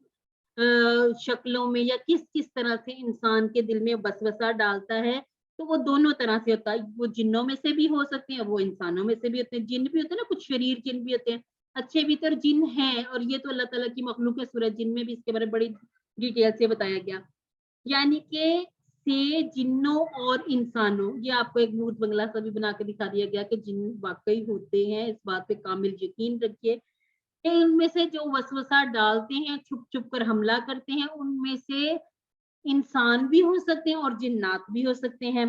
شکلوں میں یا کس کس طرح سے انسان کے دل میں وسوسہ ڈالتا ہے، تو وہ دونوں طرح سے ہوتا ہے، وہ جنوں میں سے بھی ہو سکتے ہیں، وہ انسانوں میں سے بھی ہوتے ہیں۔ جن بھی ہوتے ہیں نا، کچھ شریر جن بھی ہوتے ہیں، اچھے بھی تر جن ہیں، اور یہ تو اللہ تعالیٰ کی مخلوق ہے، سورہ جن میں بھی اس کے بارے میں بڑی ڈیٹیل سے بتایا گیا، یعنی کہ سے جنوں اور انسانوں۔ یہ آپ کو ایک نوٹ بنگلہ سا بھی بنا کے دکھا دیا گیا کہ جن واقعی ہوتے ہیں، اس بات پہ کامل یقین رکھیے کہ ان میں سے جو وسوسہ ڈالتے ہیں، چھپ چھپ کر حملہ کرتے ہیں، ان میں سے انسان بھی ہو سکتے ہیں اور جنات بھی ہو سکتے ہیں۔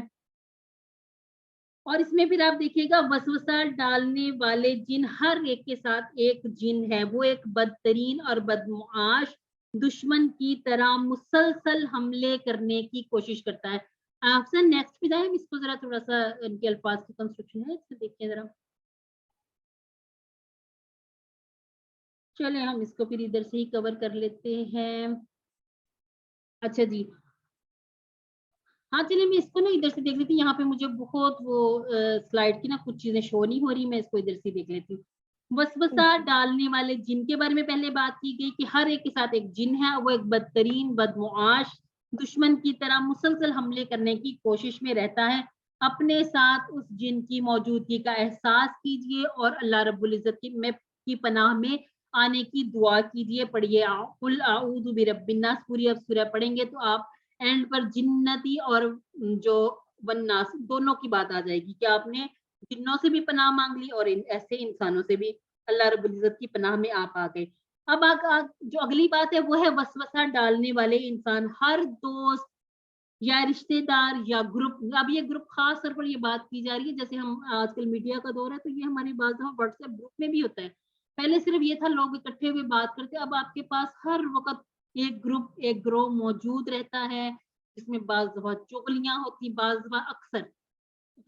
اور اس میں پھر آپ دیکھیے گا وسوسہ ڈالنے والے جن ہر ایک کے ساتھ ایک جن ہے، وہ ایک بدترین اور بدمعاش دشمن کی طرح مسلسل حملے کرنے کی کوشش کرتا ہے۔ آفسن نیکسٹ پہ جائیں، اس کو ذرا تھوڑا سا ان کے الفاظ کی کنسٹرکشن ہے، اس سے دیکھیں ذرا۔ چلیں ہم اس کو پھر ادھر سے ہی کور کر لیتے ہیں۔ اچھا جی ہاں چلیے میں اس کو نا ادھر سے دیکھ لیتی ہوں، یہاں پہ مجھے بہت وہ سلائڈ کی نا کچھ چیزیں شو نہیں ہو رہی، میں اس کو ادھر سے دیکھ لیتی ہوں۔ وسوسہ ڈالنے والے جن کے بارے میں پہلے بات کی گئی کہ ہر ایک کے ساتھ ایک جن ہے، وہ ایک بدترین بدمعاش دشمن کی طرح مسلسل حملے کرنے کی کوشش میں رہتا ہے۔ اپنے ساتھ اس جن کی موجودگی کا احساس کیجئے اور اللہ رب العزت کی پناہ میں آنے کی دعا کیجئے۔ پڑھیے قل اعوذ برب الناس، پوری اب سورہ پڑھیں گے تو آپ اینڈ پر جنتی اور جو والناس دونوں کی بات آ جائے گی کہ آپ نے جنوں سے بھی پناہ مانگ لی اور ایسے انسانوں سے بھی اللہ رب العزت کی پناہ میں آپ آ گئے۔ اب جو اگلی بات ہے وہ ہے وسوسہ ڈالنے والے انسان، ہر دوست یا رشتے دار یا گروپ۔ اب یہ گروپ خاص طور پر یہ بات کی جا رہی ہے، جیسے ہم آج کل میڈیا کا دور ہے تو یہ ہمارے بعض دفعہ واٹس ایپ گروپ میں بھی ہوتا ہے۔ پہلے صرف یہ تھا لوگ اکٹھے ہوئے بات کرتے، اب آپ کے پاس ہر وقت ایک گروپ ایک گروہ موجود رہتا ہے، جس میں بعض دفعہ چغلیاں ہوتی، بعض دفعہ اکثر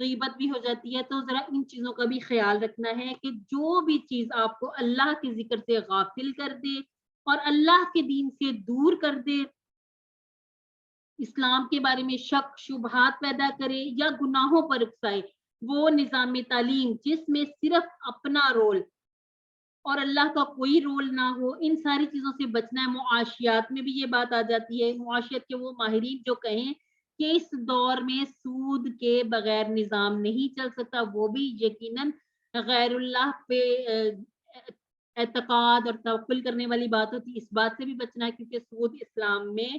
غیبت بھی ہو جاتی ہے۔ تو ذرا ان چیزوں کا بھی خیال رکھنا ہے کہ جو بھی چیز آپ کو اللہ کے ذکر سے غافل کر دے اور اللہ کے دین سے دور کر دے، اسلام کے بارے میں شک شبہات پیدا کرے یا گناہوں پر اکسائے، وہ نظام تعلیم جس میں صرف اپنا رول اور اللہ کا کوئی رول نہ ہو، ان ساری چیزوں سے بچنا ہے۔ معاشیات میں بھی یہ بات آ جاتی ہے، معاشیات کے وہ ماہرین جو کہیں کہ اس دور میں سود کے بغیر نظام نہیں چل سکتا، وہ بھی یقیناً غیر اللہ پہ اعتقاد اور توکل کرنے والی بات ہوتی ہے۔ اس بات سے بھی بچنا ہے کیونکہ سود اسلام میں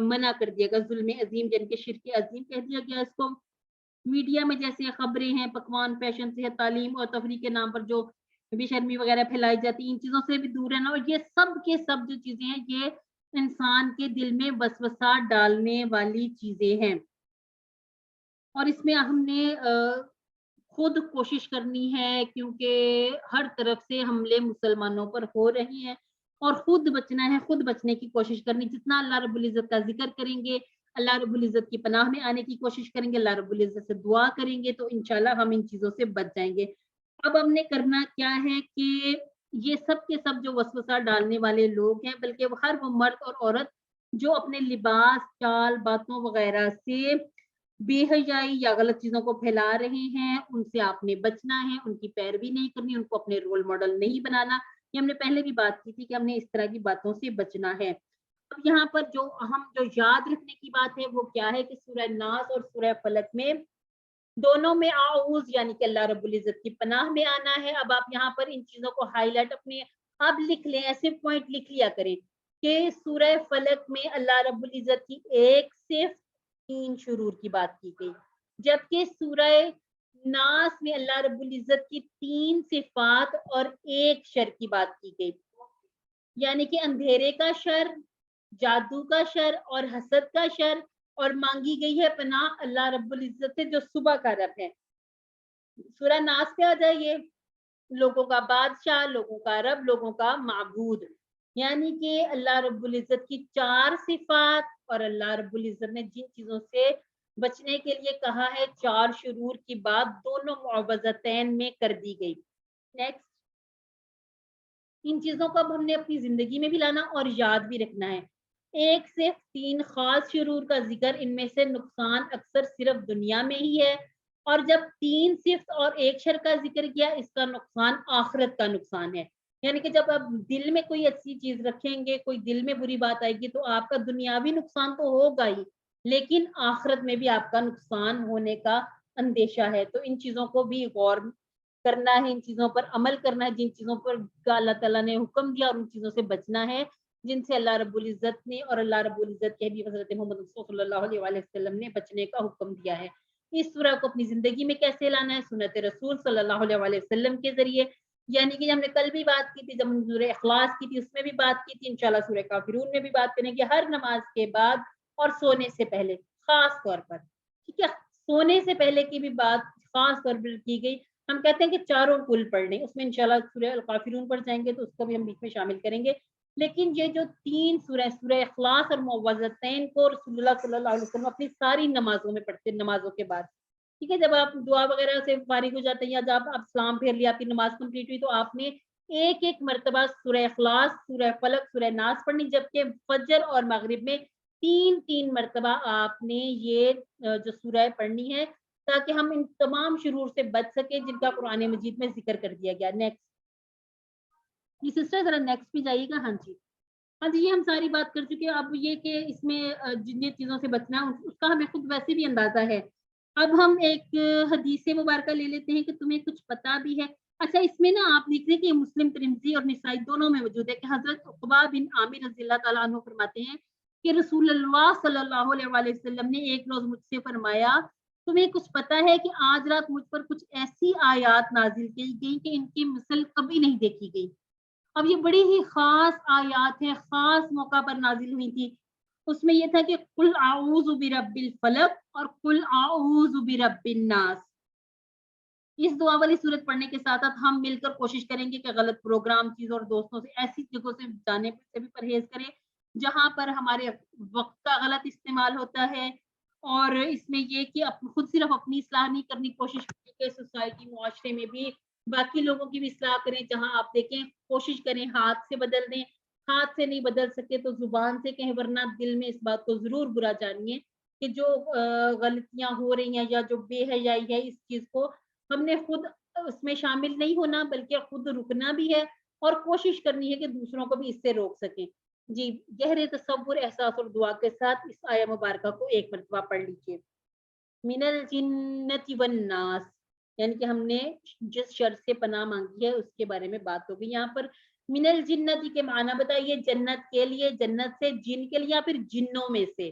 منع کر دیا گیا، ظلم عظیم جن کے شرک عظیم کہہ دیا گیا اس کو۔ میڈیا میں جیسے خبریں ہیں، پکوان، فیشن، صحت، تعلیم اور تفریح کے نام پر جو بے شرمی وغیرہ پھیلائی جاتی، ان چیزوں سے بھی دور رہنا۔ اور یہ سب کے سب جو چیزیں ہیں یہ انسان کے دل میں وسوسہ ڈالنے والی چیزیں ہیں، اور اس میں ہم نے خود کوشش کرنی ہے کیونکہ ہر طرف سے حملے مسلمانوں پر ہو رہے ہیں، اور خود بچنا ہے، خود بچنے کی کوشش کرنی۔ جتنا اللہ رب العزت کا ذکر کریں گے، اللہ رب العزت کی پناہ میں آنے کی کوشش کریں گے، اللہ رب العزت سے دعا کریں گے، تو انشاءاللہ ہم ان چیزوں سے بچ جائیں گے۔ اب ہم نے کرنا کیا ہے کہ یہ سب کے سب جو وسوسہ ڈالنے والے لوگ ہیں، بلکہ ہر وہ مرد اور عورت جو اپنے لباس، چال، باتوں وغیرہ سے بے حیائی یا غلط چیزوں کو پھیلا رہے ہیں، ان سے آپ نے بچنا ہے، ان کی پیروی نہیں کرنی، ان کو اپنے رول ماڈل نہیں بنانا۔ یہ ہم نے پہلے بھی بات کی تھی کہ ہم نے اس طرح کی باتوں سے بچنا ہے۔ اب یہاں پر جو اہم جو یاد رکھنے کی بات ہے وہ کیا ہے کہ سورہ ناس اور سورہ فلق میں دونوں میں اعوذ یعنی کہ اللہ رب العزت کی پناہ میں آنا ہے۔ اب آپ یہاں پر ان چیزوں کو ہائی لائٹ اپنے اب لکھ لیں، ایسے پوائنٹ لکھ لیا کریں کہ سورہ فلق میں اللہ رب العزت کی ایک سے 3 شرور کی بات کی گئی، جبکہ سورہ ناس میں اللہ رب العزت کی 3 صفات اور 1 شر کی بات کی گئی، یعنی کہ اندھیرے کا شر، جادو کا شر اور حسد کا شر، اور مانگی گئی ہے پناہ اللہ رب العزت سے جو صبح کا رب ہے۔ سورہ ناس پہ آ جائیے، لوگوں کا بادشاہ، لوگوں کا رب، لوگوں کا معبود، یعنی کہ اللہ رب العزت کی 4 صفات، اور اللہ رب العزت نے جن چیزوں سے بچنے کے لیے کہا ہے 4 شرور کی بات دونوں معوذتین میں کر دی گئی۔ نیکسٹ، ان چیزوں کو اب ہم نے اپنی زندگی میں بھی لانا اور یاد بھی رکھنا ہے۔ 1 سے 3 خاص شرور کا ذکر، ان میں سے نقصان اکثر صرف دنیا میں ہی ہے، اور جب 3 صفت اور 1 شر کا ذکر کیا، اس کا نقصان آخرت کا نقصان ہے، یعنی کہ جب آپ دل میں کوئی اچھی چیز رکھیں گے، کوئی دل میں بری بات آئے گی تو آپ کا دنیاوی نقصان تو ہوگا ہی، لیکن آخرت میں بھی آپ کا نقصان ہونے کا اندیشہ ہے۔ تو ان چیزوں کو بھی غور کرنا ہے، ان چیزوں پر عمل کرنا ہے، جن چیزوں پر اللہ تعالیٰ نے حکم دیا، اور ان چیزوں سے بچنا ہے جن سے اللہ رب العزت نے اور اللہ رب العزت کے حبیب حضرت محمد صلی اللہ علیہ وسلم نے بچنے کا حکم دیا ہے۔ اس سورہ کو اپنی زندگی میں کیسے لانا ہے؟ سنت رسول صلی اللہ علیہ وسلم کے ذریعے، یعنی کہ ہم نے کل بھی بات کی تھی، جب ہم سورہ اخلاص کی تھی اس میں بھی بات کی تھی، انشاءاللہ سورہ کافرون میں بھی بات کریں گے، ہر نماز کے بعد اور سونے سے پہلے خاص طور پر، ٹھیک ہے، سونے سے پہلے کی بھی بات خاص طور پر کی گئی۔ ہم کہتے ہیں کہ چاروں کل پڑھ لیں، اس میں انشاءاللہ سورہ الکافرون پڑھ جائیں گے تو اس کو بھی ہم بیچ میں شامل کریں گے، لیکن یہ جو 3 سورہ اخلاص اور معوذتین کو رسول اللہ صلی اللہ علیہ وسلم اپنی ساری نمازوں میں پڑھتے، نمازوں کے بعد، ٹھیک ہے، جب آپ دعا وغیرہ سے فارغ ہو جاتے ہیں یا جب آپ سلام پھیر لیا، آپ کی نماز کمپلیٹ ہوئی، تو آپ نے ایک مرتبہ سورہ اخلاص، سورہ فلق، سورہ ناس پڑھنی، جبکہ فجر اور مغرب میں 3 مرتبہ آپ نے یہ جو سورہ پڑھنی ہے، تاکہ ہم ان تمام شرور سے بچ سکیں جن کا قرآن مجید میں ذکر کر دیا گیا۔ نیکسٹ یہ سسٹر ذرا نیکسٹ پہ جائیے گا۔ ہاں جی، ہاں جی، یہ ہم ساری بات کر چکے ہیں۔ اب یہ کہ اس میں جن چیزوں سے بچنا ہے اس کا ہمیں خود ویسے بھی اندازہ ہے۔ اب ہم ایک حدیث مبارکہ لے لیتے ہیں کہ تمہیں کچھ پتا بھی ہے۔ اچھا، اس میں نا آپ لکھ رہے کہ مسلم، ترمذی اور نسائی دونوں میں موجود ہے کہ حضرت عقبہ بن عامر رضی اللہ تعالیٰ عنہ فرماتے ہیں کہ رسول اللہ صلی اللہ علیہ وسلم نے ایک روز مجھ سے فرمایا، تمہیں کچھ پتا ہے کہ آج رات مجھ پر کچھ ایسی آیات نازل کی گئی کہ ان کی مثل کبھی نہیں دیکھی گئی۔ اب یہ بڑی ہی خاص آیات ہیں، خاص موقع پر نازل ہوئی تھی۔ اس میں یہ تھا کہ قل اعوذ برب الفلق اور قل اعوذ برب الناس۔ اس دعا والی صورت پڑھنے کے ساتھ ہم مل کر کوشش کریں گے کہ غلط پروگرام، چیز اور دوستوں سے، ایسی جگہوں سے جانے سے بھی پرہیز کریں جہاں پر ہمارے وقت کا غلط استعمال ہوتا ہے، اور اس میں یہ کہ خود صرف اپنی اصلاح نہیں کرنی، کوشش کریں کہ سوسائٹی، معاشرے میں بھی باقی لوگوں کی بھی اصلاح کریں۔ جہاں آپ دیکھیں، کوشش کریں ہاتھ سے بدل دیں، ہاتھ سے نہیں بدل سکے تو زبان سے کہیں، ورنہ دل میں اس بات کو ضرور برا جانیے کہ جو غلطیاں ہو رہی ہیں یا جو بے حیائی ہے، اس چیز کو ہم نے خود اس میں شامل نہیں ہونا، بلکہ خود رکنا بھی ہے اور کوشش کرنی ہے کہ دوسروں کو بھی اس سے روک سکیں۔ جی، گہرے تصور، احساس اور دعا کے ساتھ اس آیہ مبارکہ کو ایک مرتبہ پڑھ لیجیے۔ من الجنت والناس، یعنی کہ ہم نے جس شر سے پناہ مانگی ہے اس کے بارے میں بات ہوگی۔ یہاں پر من الجنت کے معنی بتائیے، جنت کے لیے، جنت سے، جن کے لیے، یا پھر جنوں میں سے؟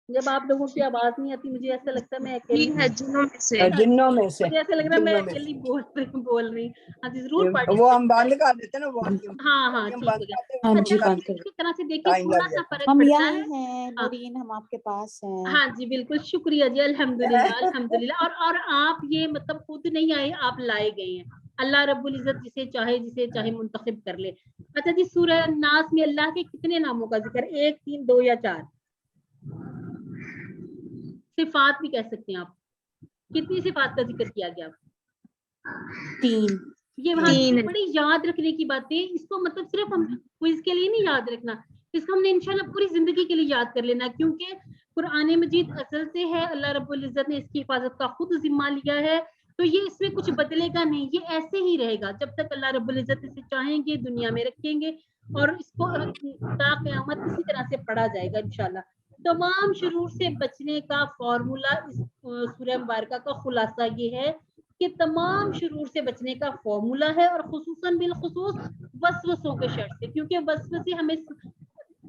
جب آپ لوگوں کی آواز نہیں آتی، مجھے ایسا لگتا ہے میں اکیلی جنوں میں سے مجھے ایسا لگ رہا ہے میں اکیلی بول رہی۔ ہاں جی، ضرور وہ ہم بند کر دیتے ہیں نا والیوم، ہاں ٹھیک ہے۔ ہاں جی، اچھا، بند کر اس طرح سے دیکھیں ٹائم تھوڑا لگ سا جاتا فرق ہم پڑتا یہاں ہے۔ ہیں نورین، ہم آپ کے پاس ہیں۔ ہاں جی، بالکل شکریہ جی، الحمدللہ الحمدللہ۔ اور آپ یہ مطلب خود نہیں آئے، آپ لائے گئے ہیں۔ اللہ رب العزت جسے چاہے منتخب کر لے۔ اچھا جی، سورہ الناس میں اللہ کے کتنے ناموں کا ذکر؟ 1، 3، 2 یا 4؟ صفات بھی کہہ سکتے ہیں آپ۔ کتنی صفات کا ذکر کیا گیا؟ 3۔ یہ بڑی یاد رکھنے کی باتیں، اس کو مطلب صرف ہم کوئز کے لیے نہیں یاد رکھنا، اس کو ہم نے انشاءاللہ پوری زندگی کے لیے یاد کر لینا، کیونکہ قرآن مجید اصل سے ہے، اللہ رب العزت نے اس کی حفاظت کا خود ذمہ لیا ہے، تو یہ اس میں کچھ بدلے گا نہیں، یہ ایسے ہی رہے گا جب تک اللہ رب العزت اسے چاہیں گے دنیا میں رکھیں گے، اور اس کو تا قیامت اسی طرح سے پڑھا جائے گا انشاءاللہ۔ تمام شرور سے بچنے کا فارمولا اس سورہ مبارکہ کا خلاصہ یہ ہے کہ تمام شرور سے بچنے کا فارمولا ہے، اور خصوصاً بالخصوص وسوسوں کے شر سے، کیونکہ وسوسے ہمیں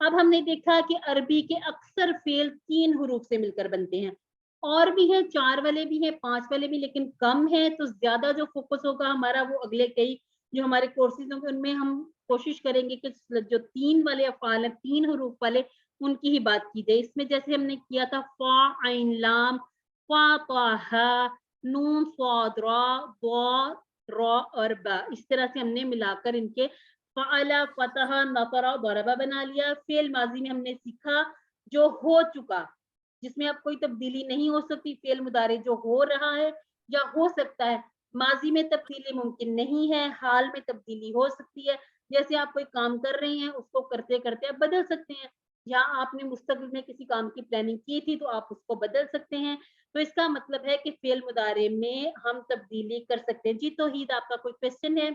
اب ہم نے دیکھا کہ عربی کے اکثر فعل 3 حروف سے مل کر بنتے ہیں، اور بھی ہیں 4 والے بھی ہیں 5 والے بھی، لیکن کم ہے، تو زیادہ جو فوکس ہوگا ہمارا وہ اگلے کئی جو ہمارے کورسز ہوں گے ان میں ہم کوشش کریں گے کہ جو 3 والے افعال ہیں 3 حروف والے ان کی ہی بات کی جائے. اس میں جیسے ہم نے کیا تھا فا عین لام، فا طا ہا، نون صاد را، ضا را اور با، اس طرح سے ہم نے ملا کر ان کے فعل، فتح، نصر، ضرب بنا لیا. فعل ماضی میں ہم نے سیکھا جو ہو چکا، جس میں اب کوئی تبدیلی نہیں ہو سکتی. فعل مضارع جو ہو رہا ہے یا ہو سکتا ہے، ماضی میں تبدیلی ممکن نہیں ہے، حال میں تبدیلی ہو سکتی ہے. جیسے آپ کوئی کام کر رہے ہیں، اس کو کرتے کرتے آپ بدل سکتے ہیں، یا آپ نے مستقبل میں کسی کام کی پلاننگ کی تھی تو آپ اس کو بدل سکتے ہیں. تو اس کا مطلب ہے کہ فعل مضارع میں ہم تبدیلی کر سکتے ہیں. جی توحید، آپ کا کوئی کوشچن ہے؟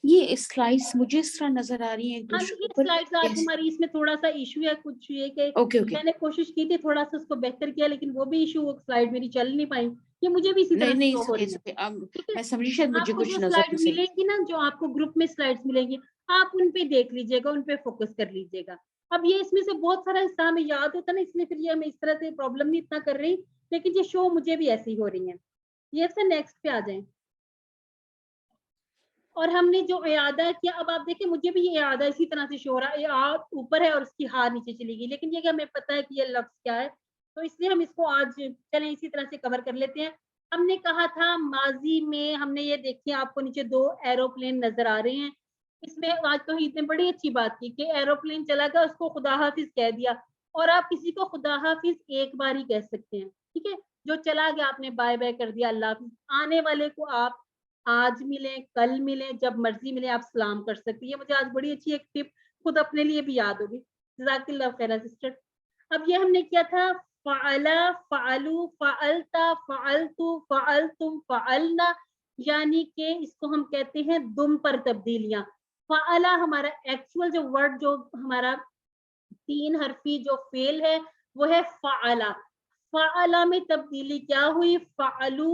یہ سلائڈس مجھے اس طرح نظر آ رہی ہیں ایک ہاں دوسرے یہ کے اوپر. سلائڈز آج ہماری اس میں تھوڑا سا ایشو ہے، کچھ یہ کہ اوکے میں نے کوشش کی تھی تھوڑا سا اس کو بہتر کیا، لیکن وہ بھی ایشو، وہ سلائڈ میری چل نہیں پائی. یہ مجھے بھی اسی طرح نہیں شو ہو رہی ہے. اب ٹھیک ہے، میں سمجھی شاید مجھے آپ کو کچھ جو نظر سلائڈ نہیں ملیں گی نا، جو آپ کو گروپ میں سلائڈز ملیں گی، آپ ان پہ دیکھ لیجیے گا، ان پہ فوکس کر لیجیے گا. اب یہ اس میں سے بہت سارا حصہ ہمیں یاد ہوتا نا، اس لیے پھر یہ ہمیں اس طرح سے پرابلم نہیں اتنا کر رہی، لیکن یہ شو مجھے بھی ایسی ہو رہی ہیں. یہ سے نیکسٹ پہ آ جائیں. اور ہم نے جو اعادہ کیا، اب آپ دیکھیں مجھے بھی یہ اعادہ اسی طرح سے شو رہا ہے، اعاد اوپر ہے اور اس کی ہا نیچے چلی گئی، لیکن یہ کہ ہمیں پتہ ہے کہ یہ لفظ کیا ہے، تو اس لیے ہم اس کو آج چلیں اسی طرح سے کور کر لیتے ہیں. ہم نے کہا تھا ماضی میں ہم نے یہ دیکھیں آپ کو نیچے 2 ایروپلین نظر آ رہے ہیں. اس میں آج توحید نے بڑی اچھی بات کی کہ ایروپلین چلا گیا، اس کو خدا حافظ کہہ دیا، اور آپ کسی کو خدا حافظ ایک بار ہی کہہ سکتے ہیں. ٹھیک ہے، جو چلا گیا آپ نے بائے بائے کر دیا، اللہ حافظ. آنے والے کو آپ آج ملیں، کل ملیں، جب مرضی ملیں، آپ سلام کر سکتے ہیں. یہ مجھے آج بڑی اچھی ایک ٹپ خود اپنے لیے بھی یاد ہوگی. جزاک اللہ خیر سسٹر. اب یہ ہم نے کیا تھا فعلا، فعلو، فعلتا، فعلتو، فعلتم، فعلنا، یعنی کہ اس کو ہم کہتے ہیں دم پر تبدیلیاں. فعلا ہمارا ایکچوئل جو ورڈ، جو ہمارا 3 حرفی جو فعل ہے وہ ہے فعلا. فعلا میں تبدیلی کیا ہوئی؟ فعلو،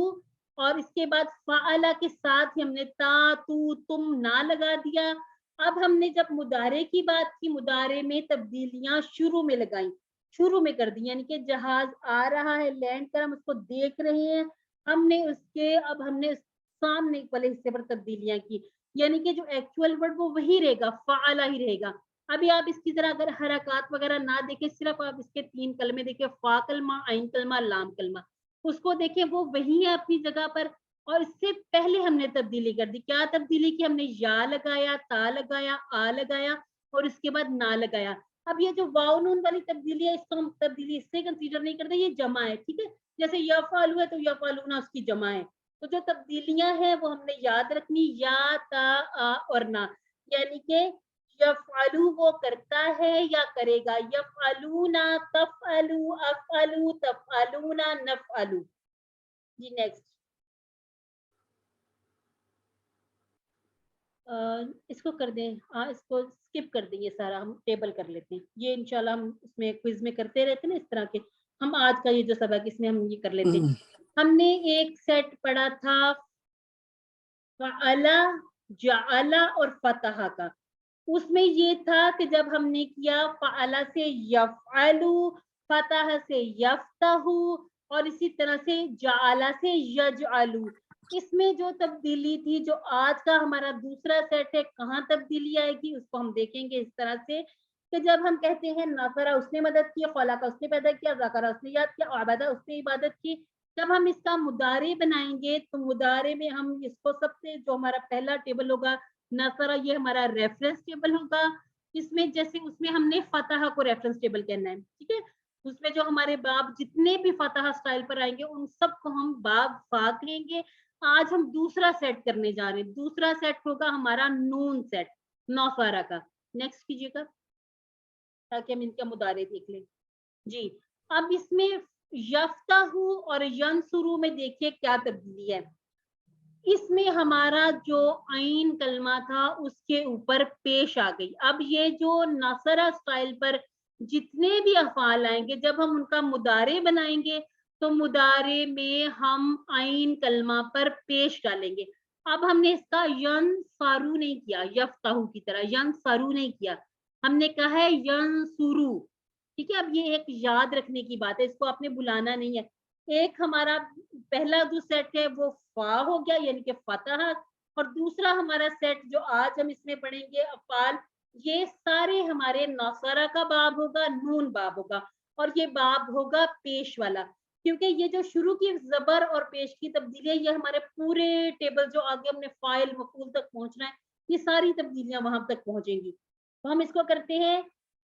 اور اس کے بعد فعلا کے ساتھ ہی ہم نے تا، تو، تم، نہ لگا دیا. اب ہم نے جب مضارع کی بات کی، مضارع میں تبدیلیاں شروع میں لگائیں، شروع میں کر دی، یعنی کہ جہاز آ رہا ہے، لینڈ کر، ہم اس کو دیکھ رہے ہیں، ہم نے اس کے اب ہم نے سامنے والے حصے پر تبدیلیاں کی، یعنی کہ جو ایکچوئل ورڈ وہ وہی رہے گا، فعلا ہی رہے گا. ابھی آپ اس کی ذرا اگر حرکات وغیرہ نہ دیکھیں، صرف آپ اس کے 3 کلمے دیکھیں، فا کلمہ، عین کلمہ، لام کلمہ، اس کو دیکھیں وہ وہی ہے اپنی جگہ پر. اور اس سے پہلے ہم نے تبدیلی کر دی. کیا تبدیلی کی؟ ہم نے یا لگایا، تا لگایا، آ لگایا، اور اس کے بعد نہ لگایا. اب یہ جو واو نون والی تبدیلی ہے، اس کو ہم تبدیلی اس سے کنسیڈر نہیں کرتے، یہ جمع ہے. ٹھیک ہے، جیسے یفعلو ہے تو یفعلونا اس کی جمع ہے. تو جو تبدیلیاں ہیں وہ ہم نے یاد رکھنی، یا، تا، آ اور نہ، یعنی کہ یفعلو وہ کرتا ہے یا کرے گا، یفعلونا، تفعلو، افعلو، تفعلونا، نفعلو. جی نیکسٹ. اس کو کر دیں، اس کو اسکپ کر دیں، یہ سارا ہم ٹیبل کر لیتے ہیں. یہ انشاءاللہ ہم اس میں کوئز میں کرتے رہتے ہیں نا اس طرح کے. ہم آج کا یہ جو سبق اس میں ہم یہ کر لیتے ہیں. ہم نے ایک سیٹ پڑھا تھا فعلا، جعلا اور فتح کا. اس میں یہ تھا کہ جب ہم نے کیا فعلا سے یفعلو، فتح سے یفتحو، اور اسی طرح سے جعلا سے یجعلو. اس میں جو تبدیلی تھی، جو آج کا ہمارا دوسرا سیٹ ہے، کہاں تبدیلی آئے گی اس کو ہم دیکھیں گے اس طرح سے کہ جب ہم کہتے ہیں نصرہ اس نے مدد کی، خلق اس نے پیدا کیا، ذکرہ اس نے یاد کیا، عبادہ اس نے عبادت کی. جب ہم اس کا مضارع بنائیں گے تو مضارع میں ہم اس کو سب سے جو ہمارا پہلا ٹیبل ہوگا نصرہ، یہ ہمارا ریفرنس ٹیبل ہوگا. اس میں جیسے اس میں ہم نے فتح کو ریفرنس ٹیبل کہنا ہے. ٹھیک ہے، اس میں جو ہمارے باب جتنے بھی فتح سٹائل پر آئیں گے ان سب کو ہم باب فا کہیں گے. آج ہم دوسرا سیٹ کرنے جا رہے ہیں. دوسرا سیٹ ہوگا ہمارا نون سیٹ، نوفارہ کا. نیکسٹ کیجیے گا تاکہ ہم ان کا مضارع دیکھ لیں. جی اب اس میں یفتح اور ینصرو میں دیکھیے کیا تبدیلی ہے. اس میں ہمارا جو عین کلمہ تھا اس کے اوپر پیش آ گئی. اب یہ جو نصرہ سٹائل پر جتنے بھی افعال آئیں گے، جب ہم ان کا مضارع بنائیں گے تو مضارع میں ہم عین کلمہ پر پیش ڈالیں گے. اب ہم نے اس کا ینصرو نہیں کیا، یفتح کی طرح ینصرو نہیں کیا. ہم نے کہا ہے ینصرو، ٹھیک ہے. اب یہ ایک یاد رکھنے کی بات ہے، اس کو آپ نے بلانا نہیں ہے. ایک ہمارا پہلا جو سیٹ ہے وہ فا ہو گیا یعنی کہ فتح، اور دوسرا ہمارا سیٹ جو آج ہم اس میں پڑھیں گے افعال، یہ سارے ہمارے ناصرہ کا باب ہوگا، نون باب ہوگا، اور یہ باب ہوگا پیش والا، کیونکہ یہ جو شروع کی زبر اور پیش کی تبدیلی ہے یہ ہمارے پورے ٹیبل جو آگے ہم نے فاعل مفعول تک پہنچنا ہے یہ ساری تبدیلیاں وہاں تک پہنچیں گی. تو ہم اس کو کرتے ہیں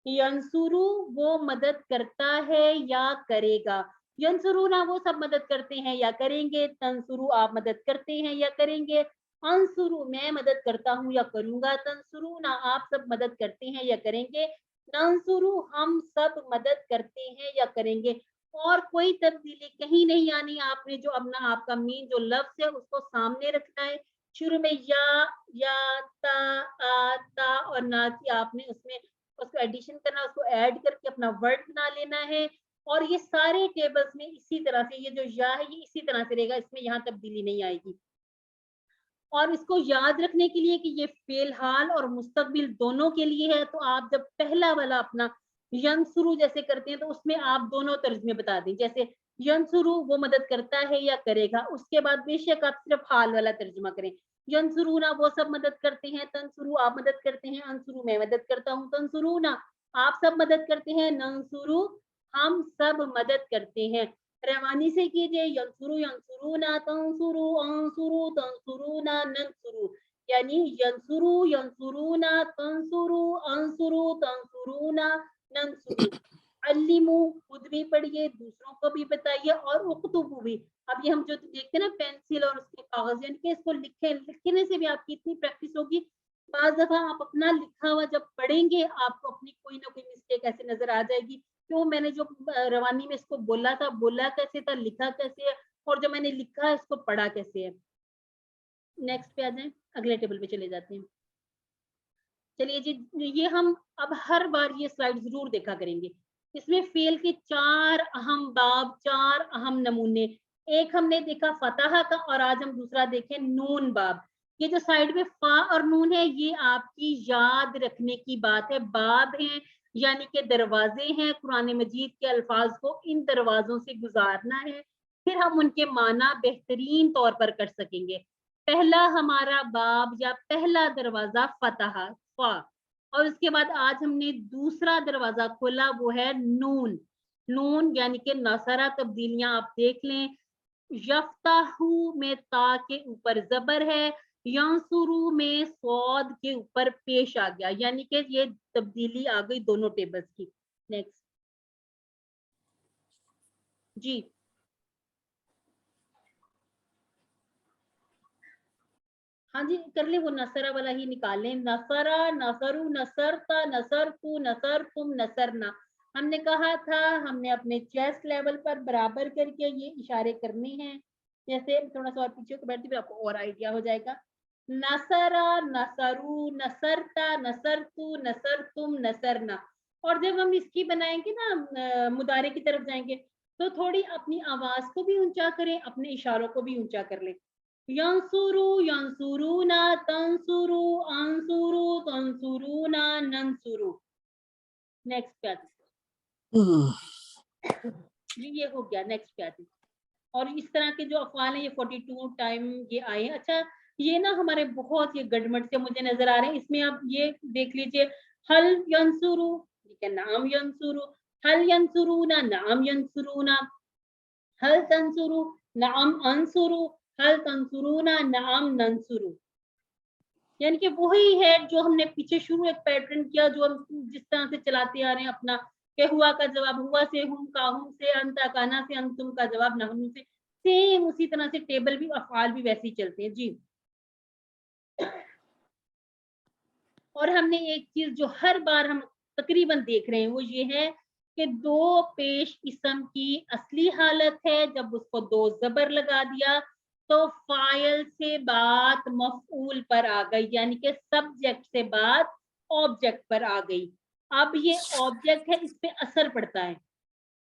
ینصرو وہ مدد کرتا ہے یا کرے گا، ینصرونا وہ سب مدد کرتے ہیں یا کریں گے، تنصرو آپ مدد کرتے ہیں یا کریں گے، انصرو میں مدد کرتا ہوں یا کروں گا، تنصرونا آپ سب مدد کرتے ہیں یا کریں گے، ننصرو ہم سب مدد کرتے ہیں یا کریں گے. اور کوئی تبدیلی کہیں نہیں آنی، آپ نے جو اپنا آپ کا مین جو لفظ ہے اس کو سامنے رکھنا ہے. شروع میں یا تا آ تا اور نا کی آپ نے اس میں اس کو ایڈیشن کرنا، اس کو ایڈ کر کے اپنا ورڈ بنا لینا ہے. اور یہ سارے ٹیبلز میں اسی طرح سے یہ جو یا ہے یہ اسی طرح سے رہے گا، اس میں یہاں تبدیلی نہیں آئے گی. اور اس کو یاد رکھنے کے لیے کہ یہ فعل حال اور مستقبل دونوں کے لیے ہے، تو آپ جب پہلا والا اپنا ینصرو جیسے کرتے ہیں تو اس میں آپ دونوں ترجمے بتا دیں، جیسے ینصرو وہ مدد کرتا ہے یا کرے گا، اس کے بعد بے شک آپ صرف حال والا ترجمہ کریں. ینصرونا وہ سب مدد کرتے ہیں، تنصرو آپ مدد کرتے ہیں، انصرو میں مدد کرتا ہوں، تنصرونا آپ سب مدد کرتے ہیں، ننصرو ہم سب مدد کرتے ہیں. روانی سے کیجئے ینصرو ینصرونا تنصرو انصرو تنصرونا ننصرو، یعنی ینصرو ینصرونا تنصرو انصرو تنصرونا ننصرو. علمو خود بھی پڑھیے، دوسروں کو بھی بتائیے، اور اکتبو بھی. اب یہ ہم جو دیکھتے ہیں نا پینسل اور اس کے کاغذ، یعنی کہ اس کو لکھیں، لکھنے سے بھی آپ کی اتنی پریکٹس ہوگی، بعض دفعہ آپ اپنا لکھا ہوا جب پڑھیں گے آپ کو اپنی کوئی نہ کوئی مسٹیک ایسے نظر آ جائے گی، کیوں میں نے جو روانی میں اس کو بولا تھا، بولا کیسے تھا، لکھا کیسے ہے، اور جو میں نے لکھا ہے اس کو پڑھا کیسے ہے. نیکسٹ پہ آ جائیں، اگلے ٹیبل پہ چلے جاتے ہیں. چلیے جی، یہ ہم اب ہر بار یہ سلائیڈ ضرور دیکھا کریں گے. اس میں فعل کے 4 اہم باب، 4 اہم نمونے. ایک ہم نے دیکھا فتح کا، اور آج ہم دوسرا دیکھیں نون باب. یہ جو سائیڈ میں فا اور نون ہے یہ آپ کی یاد رکھنے کی بات ہے. باب ہیں یعنی کہ دروازے ہیں، قرآن مجید کے الفاظ کو ان دروازوں سے گزارنا ہے، پھر ہم ان کے معنی بہترین طور پر کر سکیں گے. پہلا ہمارا باب یا پہلا دروازہ فتح فا، اور اس کے بعد آج ہم نے دوسرا دروازہ کھولا وہ ہے نون. نون یعنی کہ ناصرہ تبدیلیاں آپ دیکھ لیں. یفتحو میں تا کے اوپر زبر ہے، ینصرو میں صاد کے اوپر پیش آ گیا، یعنی کہ یہ تبدیلی آ گئی دونوں ٹیبلز کی. نیکسٹ جی، ہاں جی کر لیں، وہ نصرہ والا ہی نکال لیں. نصرہ، نصرو، نصرتا، نصرتو، نصرتم، نصرنا. ہم نے کہا تھا ہم نے اپنے چیسٹ لیول پر برابر کر کے یہ اشارے کرنے ہیں. جیسے تھوڑا سا اور پیچھے کو بیٹھتے آپ کو اور آئیڈیا ہو جائے گا. نصرہ، نصرو، نصرتا، نصرتو، نصرتم، نصرنا. اور جب ہم اس کی بنائیں گے نا مضارع کی طرف جائیں گے تو تھوڑی اپنی آواز کو بھی اونچا کریں، اپنے اشاروں کو بھی اونچا کر لیں. ینصرو ینصرونا تنصرو انصرو تنصرونا ننصرو. نیکسٹ پہ آتے ہیں، یہ ہو گیا. نیکسٹ پہ آتے ہیں. اور اس طرح کے جو افعال ہیں یہ 42 ٹائم یہ آئے ہیں. اچھا یہ نا ہمارے بہت یہ گڑمٹ سے مجھے نظر آ رہے ہیں. اس میں آپ یہ دیکھ لیجئے، حل ینصرو ٹھیک ہے، نعم ینصرو، حل ینصرونا نعم ینصرونا، حل تنصرو نعم انصرو، حل تنصرونا نعم ننصرو. یعنی کہ وہی ہے جو ہم نے پیچھے شروع ایک پیٹرن کیا جو ہم جس طرح سے چلاتے آ رہے ہیں اپنا، کہ ہوا کا جواب ہوا سے، ہم کا ہم سے، انتا کا نا سے، انتم کا جواب نحن سے. سیم اسی طرح سے ٹیبل بھی افعال بھی ویسے ہی چلتے ہیں. جی، اور ہم نے ایک چیز جو ہر بار ہم تقریباً دیکھ رہے ہیں وہ یہ ہے کہ 2 پیش اسم کی اصلی حالت ہے جب اس کو 2 زبر لگا دیا تو فاعل سے بات مفعول پر آ گئی، یعنی کہ سبجیکٹ سے بات آبجیکٹ پر آ گئی. اب یہ آبجیکٹ ہے، اس پہ اثر پڑتا ہے.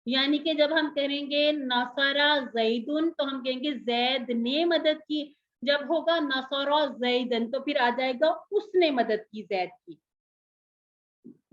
یعنی کہ جب ہم کریں گے نصرہ زیدن تو ہم کہیں گے زید نے مدد کی. جب ہوگا نصرہ زیدن تو پھر آ جائے گا اس نے مدد کی زید کی.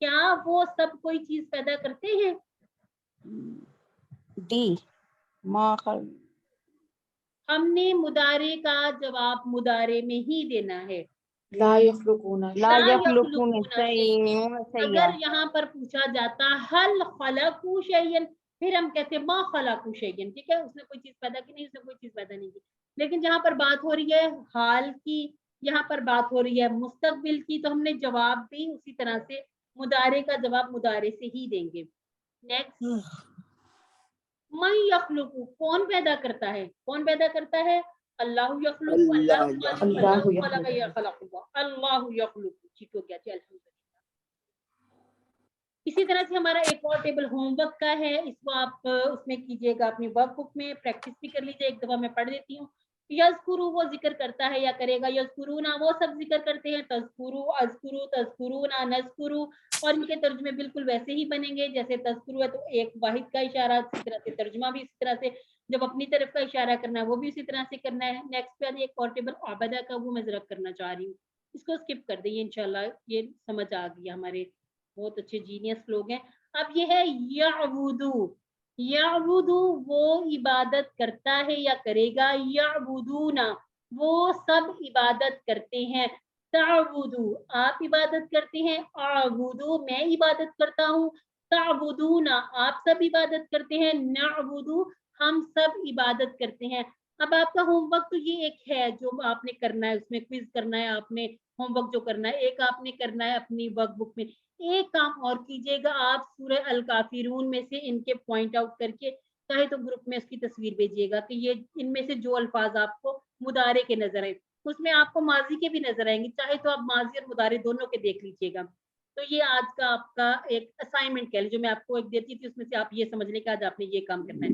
کیا وہ سب کوئی چیز پیدا کرتے ہیں؟ ڈی ما خل ہم نے مضارع کا جواب مضارع میں ہی دینا ہے. لا یخلقون لا لا یخلقون یخلقون صحیح اگر ہے. یہاں پر پوچھا جاتا حل خلقوا شیئا، پھر ہم کہتے ہیں ما خلقوا شیئا، ٹھیک ہے، اس نے کوئی چیز پیدا کی نہیں، اس نے کوئی چیز پیدا نہیں کی. لیکن جہاں پر بات ہو رہی ہے حال کی، یہاں پر بات ہو رہی ہے مستقبل کی، تو ہم نے جواب بھی اسی طرح سے مضارع کا جواب مضارع سے ہی دیں گے. نیکسٹ، من یخلق، کون پیدا کرتا ہے؟ کون پیدا کرتا ہے؟ اللہ یخلق، اللہ خالق، اللہ خلق یخلق، اللہ یخلق. ٹھیک ہو گیا جی، الحمدللہ. اسی طرح سے ہمارا ایک اور ٹیبل ہوم ورک کا ہے، اس کو آپ اس میں کیجیے گا، اپنی ورک بک میں پریکٹس بھی کر لیجیے. ایک دفعہ میں پڑھ دیتی ہوں. یذکرو وہ ذکر کرتا ہے یا کرے گا، یذکرونا وہ سب ذکر کرتے ہیں، تذکرو اذکرو تذکرونا نذکرو، اور ان کے ترجمے بالکل ویسے ہی بنیں گے جیسے تذکرو ہے تو ایک واحد کا اشارہ، اسی طرح سے ترجمہ بھی اسی طرح سے، جب اپنی طرف کا اشارہ کرنا ہے وہ بھی اسی طرح سے کرنا ہے. نیکسٹ پہ ایک اور ٹیبل عبدہ کا، وہ میں ذرا کرنا چاہ رہی ہوں، اس کو اسکپ کر دیں، انشاءاللہ یہ سمجھ آ گئی. ہمارے بہت اچھے جینیس لوگ ہیں. اب یہ ہے یعبدو، یعبدو وہ عبادت کرتا ہے یا کرے گا، یعبدونا وہ سب عبادت کرتے ہیں، تعبدو آپ عبادت کرتے ہیں، اعبدو میں عبادت کرتا ہوں، تعبدونا آپ سب عبادت کرتے ہیں، نعبدو ہم سب عبادت کرتے ہیں. اب آپ کا ہوم ورک تو یہ ایک ہے جو آپ نے کرنا ہے، اس میں کوئز کرنا ہے، آپ نے ہوم ورک جو کرنا ہے ایک آپ نے کرنا ہے اپنی ورک بک میں. ایک کام اور کیجیے گا، آپ سورہ الکافرون میں سے ان کے پوائنٹ آؤٹ کر کے چاہے تو گروپ میں اس کی تصویر بھیجیے گا کہ یہ ان میں سے جو الفاظ آپ کو مضارع کے نظر آئے، اس میں آپ کو ماضی کے بھی نظر آئیں گے، چاہے تو آپ ماضی اور مضارع دونوں کے دیکھ لیجیے گا. تو یہ آج کا آپ کا ایک اسائنمنٹ کہہ لیجیے، جو میں آپ کو ایک دیتی تھی، اس میں سے آپ یہ سمجھ لیں کہ آج آپ نے یہ کام کرنا ہے.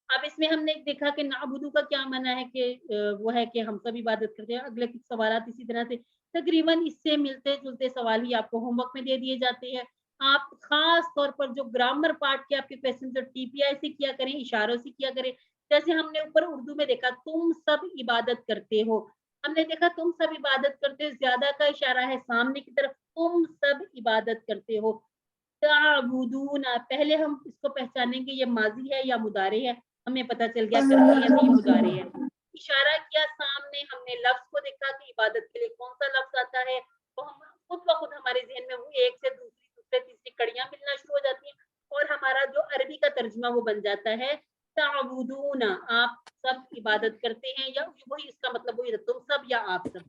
اب اس میں ہم نے دیکھا کہ نعبدو کا کیا معنی ہے کہ وہ ہے کہ ہم سب عبادت کرتے ہیں. اگلے کچھ سوالات اسی طرح سے تقریباً اس سے ملتے جلتے سوال ہی آپ کو ہوم ورک میں دے دیے جاتے ہیں. آپ خاص طور پر جو گرامر پارٹ کے آپ کے کویسچن جو ٹی پی آئی سے کیا کریں، اشاروں سے کیا کریں. جیسے ہم نے اوپر اردو میں دیکھا تم سب عبادت کرتے ہو، ہم نے دیکھا تم سب عبادت کرتے ہو، زیادہ کا اشارہ ہے سامنے کی طرف، تم سب عبادت کرتے ہو. تعبدون پہلے ہم اس کو پہچانیں گے یہ ماضی ہے یا مضارع ہے، ہمیں پتہ چل گیا کرتی ہے تو یہ مضارع ہے. اشارہ کیا سامنے، ہم نے لفظ کو دیکھا کہ عبادت کے لیے کون سا لفظ آتا ہے، تو ہم خود بخود ہمارے ذہن میں وہ ایک سے دوسری دوسرے تیسری کڑیاں ملنا شروع ہو جاتی ہیں، اور ہمارا جو عربی کا ترجمہ وہ بن جاتا ہے تعبدون آپ سب عبادت کرتے ہیں، یا وہی اس کا مطلب وہی تم سب یا آپ سب.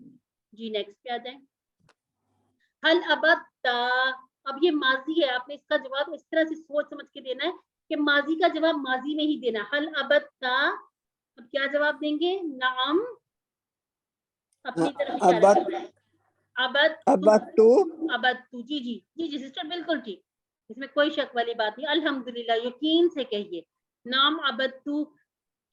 جی نیکسٹ پہ آ جائیں. حل ابتا، اب یہ ماضی ہے، آپ نے اس کا جواب اس طرح سے سوچ سمجھ کے دینا ہے کہ ماضی کا جواب ماضی میں ہی دینا. حل ابتا، اب کیا جواب دیں گے؟ نعم، اپنی طرف اشارہ کرنا ہے. ابتو جی جی جی جی سسٹر بالکل ٹھیک، اس میں کوئی شک والی بات نہیں، الحمدللہ یقین سے کہیے. نام ابتو،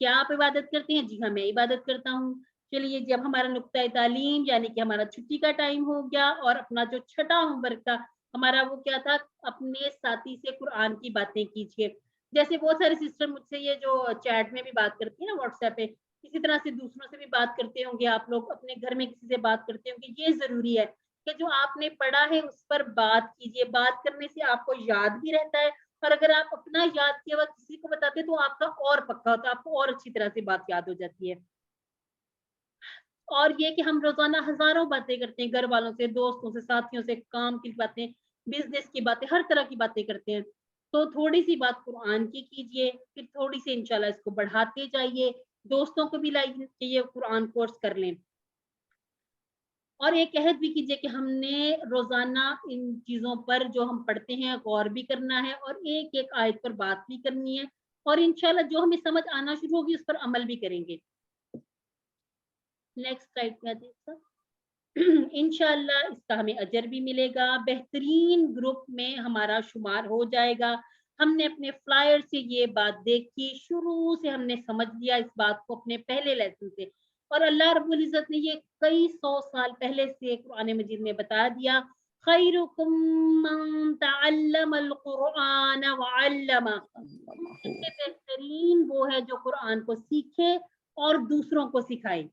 کیا آپ عبادت کرتے ہیں؟ جی ہاں میں عبادت کرتا ہوں. چلیے جب ہمارا نقطۂ تعلیم یعنی کہ ہمارا چھٹی کا ٹائم ہو گیا، اور اپنا جو چھٹا ہوم ورک تھا ہمارا وہ کیا تھا، اپنے ساتھی سے قرآن کی باتیں کیجیے. جیسے بہت سارے سسٹر مجھ سے یہ جو چیٹ میں بھی بات کرتی ہیں نا واٹس ایپ پہ، اسی طرح سے دوسروں سے بھی بات کرتے ہوں گے آپ لوگ، اپنے گھر میں کسی سے بات کرتے ہوں گے. یہ ضروری ہے کہ جو آپ نے پڑھا ہے اس پر بات کیجیے، بات کرنے سے آپ کو یاد بھی رہتا ہے، اور اگر آپ اپنا یاد کیا ہوا کسی کو بتاتے تو آپ کا اور پکا ہوتا ہے، آپ کو اور اچھی طرح سے بات یاد ہو جاتی ہے. اور یہ کہ ہم روزانہ ہزاروں باتیں کرتے ہیں، گھر والوں سے، دوستوں سے، ساتھیوں سے، کام کی باتیں، بزنس کی باتیں، ہر طرح کی باتیں کرتے ہیں. تو تھوڑی سی بات قرآن کی کیجیے، پھر تھوڑی سی انشاءاللہ اس کو بڑھاتے جائیے، دوستوں کو بھی لائیے کہ یہ قرآن کورس کر لیں. اور ایک عہد بھی کیجیے کہ ہم نے روزانہ ان چیزوں پر جو ہم پڑھتے ہیں غور بھی کرنا ہے، اور ایک ایک آیت پر بات بھی کرنی ہے، اور انشاءاللہ جو ہمیں سمجھ آنا شروع ہوگی اس پر عمل بھی کریں گے. نیکسٹ سلائڈ پہ آتے ہیں. انشاءاللہ اس کا ہمیں اجر بھی ملے گا، بہترین گروپ میں ہمارا شمار ہو جائے گا. ہم نے اپنے فلائر سے یہ بات دیکھی، شروع سے ہم نے سمجھ لیا اس بات کو اپنے پہلے لیسن سے، اور اللہ رب العزت نے یہ کئی 100 سال پہلے سے قرآن مجید میں بتا دیا، خیرکم من تعلم القرآن وعلمہ، ان سے بہترین وہ ہے جو قرآن کو سیکھے اور دوسروں کو سکھائے.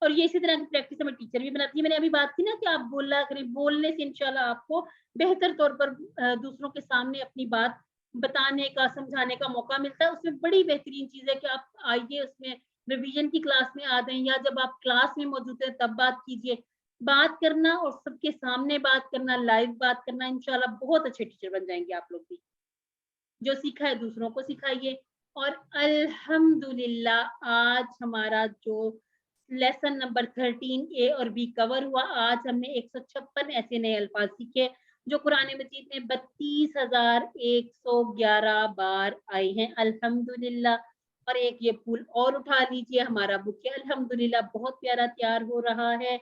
اور یہ اسی طرح کی پریکٹس ہمیں ٹیچر بھی بناتی ہے. میں نے ابھی بات کی نا کہ آپ بولا کریں, بولنے سے انشاءاللہ آپ کو بہتر طور پر دوسروں کے سامنے اپنی بات بتانے کا, سمجھانے کا موقع ملتا ہے. اس میں بڑی بہترین چیز ہے کہ آپ آئیے, اس میں ریویژن کی کلاس میں آ جائیں, یا جب آپ کلاس میں موجود ہیں تب بات کیجیے. بات کرنا اور سب کے سامنے بات کرنا, لائیو بات کرنا, انشاءاللہ بہت اچھے ٹیچر بن جائیں گے آپ لوگ بھی. جو سیکھا ہے دوسروں کو سکھائیے. اور الحمدللہ آج ہمارا جو لیسن نمبر 13A اور B کور ہوا. آج ہم نے 156 ایسے نئے الفاظ سیکھے جو قرآن مجید میں 32,111 بار آئے ہیں الحمدللہ. اور ایک یہ پھول اور اٹھا لیجئے, ہمارا بک الحمدللہ بہت پیارا تیار ہو رہا ہے.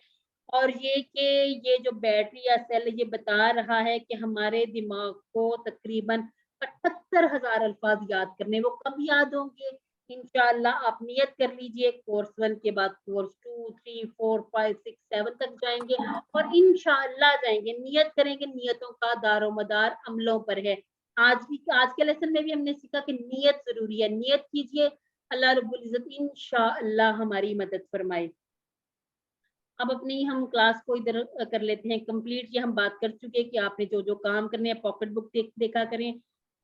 اور یہ کہ یہ جو بیٹری یا سیل یہ بتا رہا ہے کہ ہمارے دماغ کو تقریباً 78,000 الفاظ یاد کرنے, وہ کب یاد ہوں گے؟ انشاءاللہ آپ نیت کر لیجئے, کورس 1 کے بعد کورس 2, 3, 4, 5, 6, 7 تک جائیں گے, اور انشاءاللہ جائیں گے. نیت کریں گے, نیتوں کا دار و مدار عملوں پر ہے. آج کے لیسن میں بھی ہم نے سیکھا کہ نیت ضروری ہے. نیت کیجئے, اللہ رب العزت انشاءاللہ ہماری مدد فرمائے. اب اپنی ہم کلاس کو ادھر کر لیتے ہیں کمپلیٹ. یہ ہم بات کر چکے کہ آپ نے جو جو کام کرنے ہیں پاکٹ بک دیکھا کریں,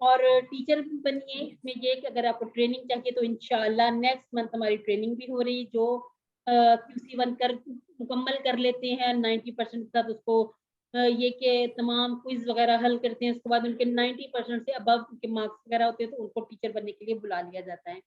اور ٹیچر بنیے. اس میں یہ کہ اگر آپ کو ٹریننگ چاہیے تو انشاءاللہ نیکسٹ منتھ ہماری ٹریننگ بھی ہو رہی, جو QC1 مکمل کر لیتے ہیں 90% تک, اس کو یہ کہ تمام کوئز وغیرہ حل کرتے ہیں, اس کے بعد ان کے 90% سے ابو کے مارکس وغیرہ ہوتے ہیں تو ان کو ٹیچر بننے کے لیے بلا لیا جاتا ہے.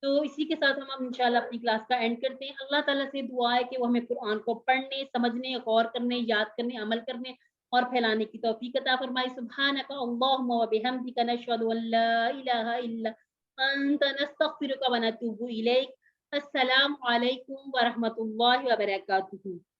تو اسی کے ساتھ ہم انشاءاللہ اپنی کلاس کا اینڈ کرتے ہیں. اللہ تعالیٰ سے دعا ہے کہ وہ ہمیں قرآن کو پڑھنے, سمجھنے, غور کرنے, یاد کرنے, عمل کرنے اور پھیلانے کی توفیق عطا فرمائے. سبحانک اللہم و بحمدک نشہد ان لا الہ الا انت نستغفرک و نتوب الیک. السلام علیکم ورحمۃ اللہ وبرکاتہ.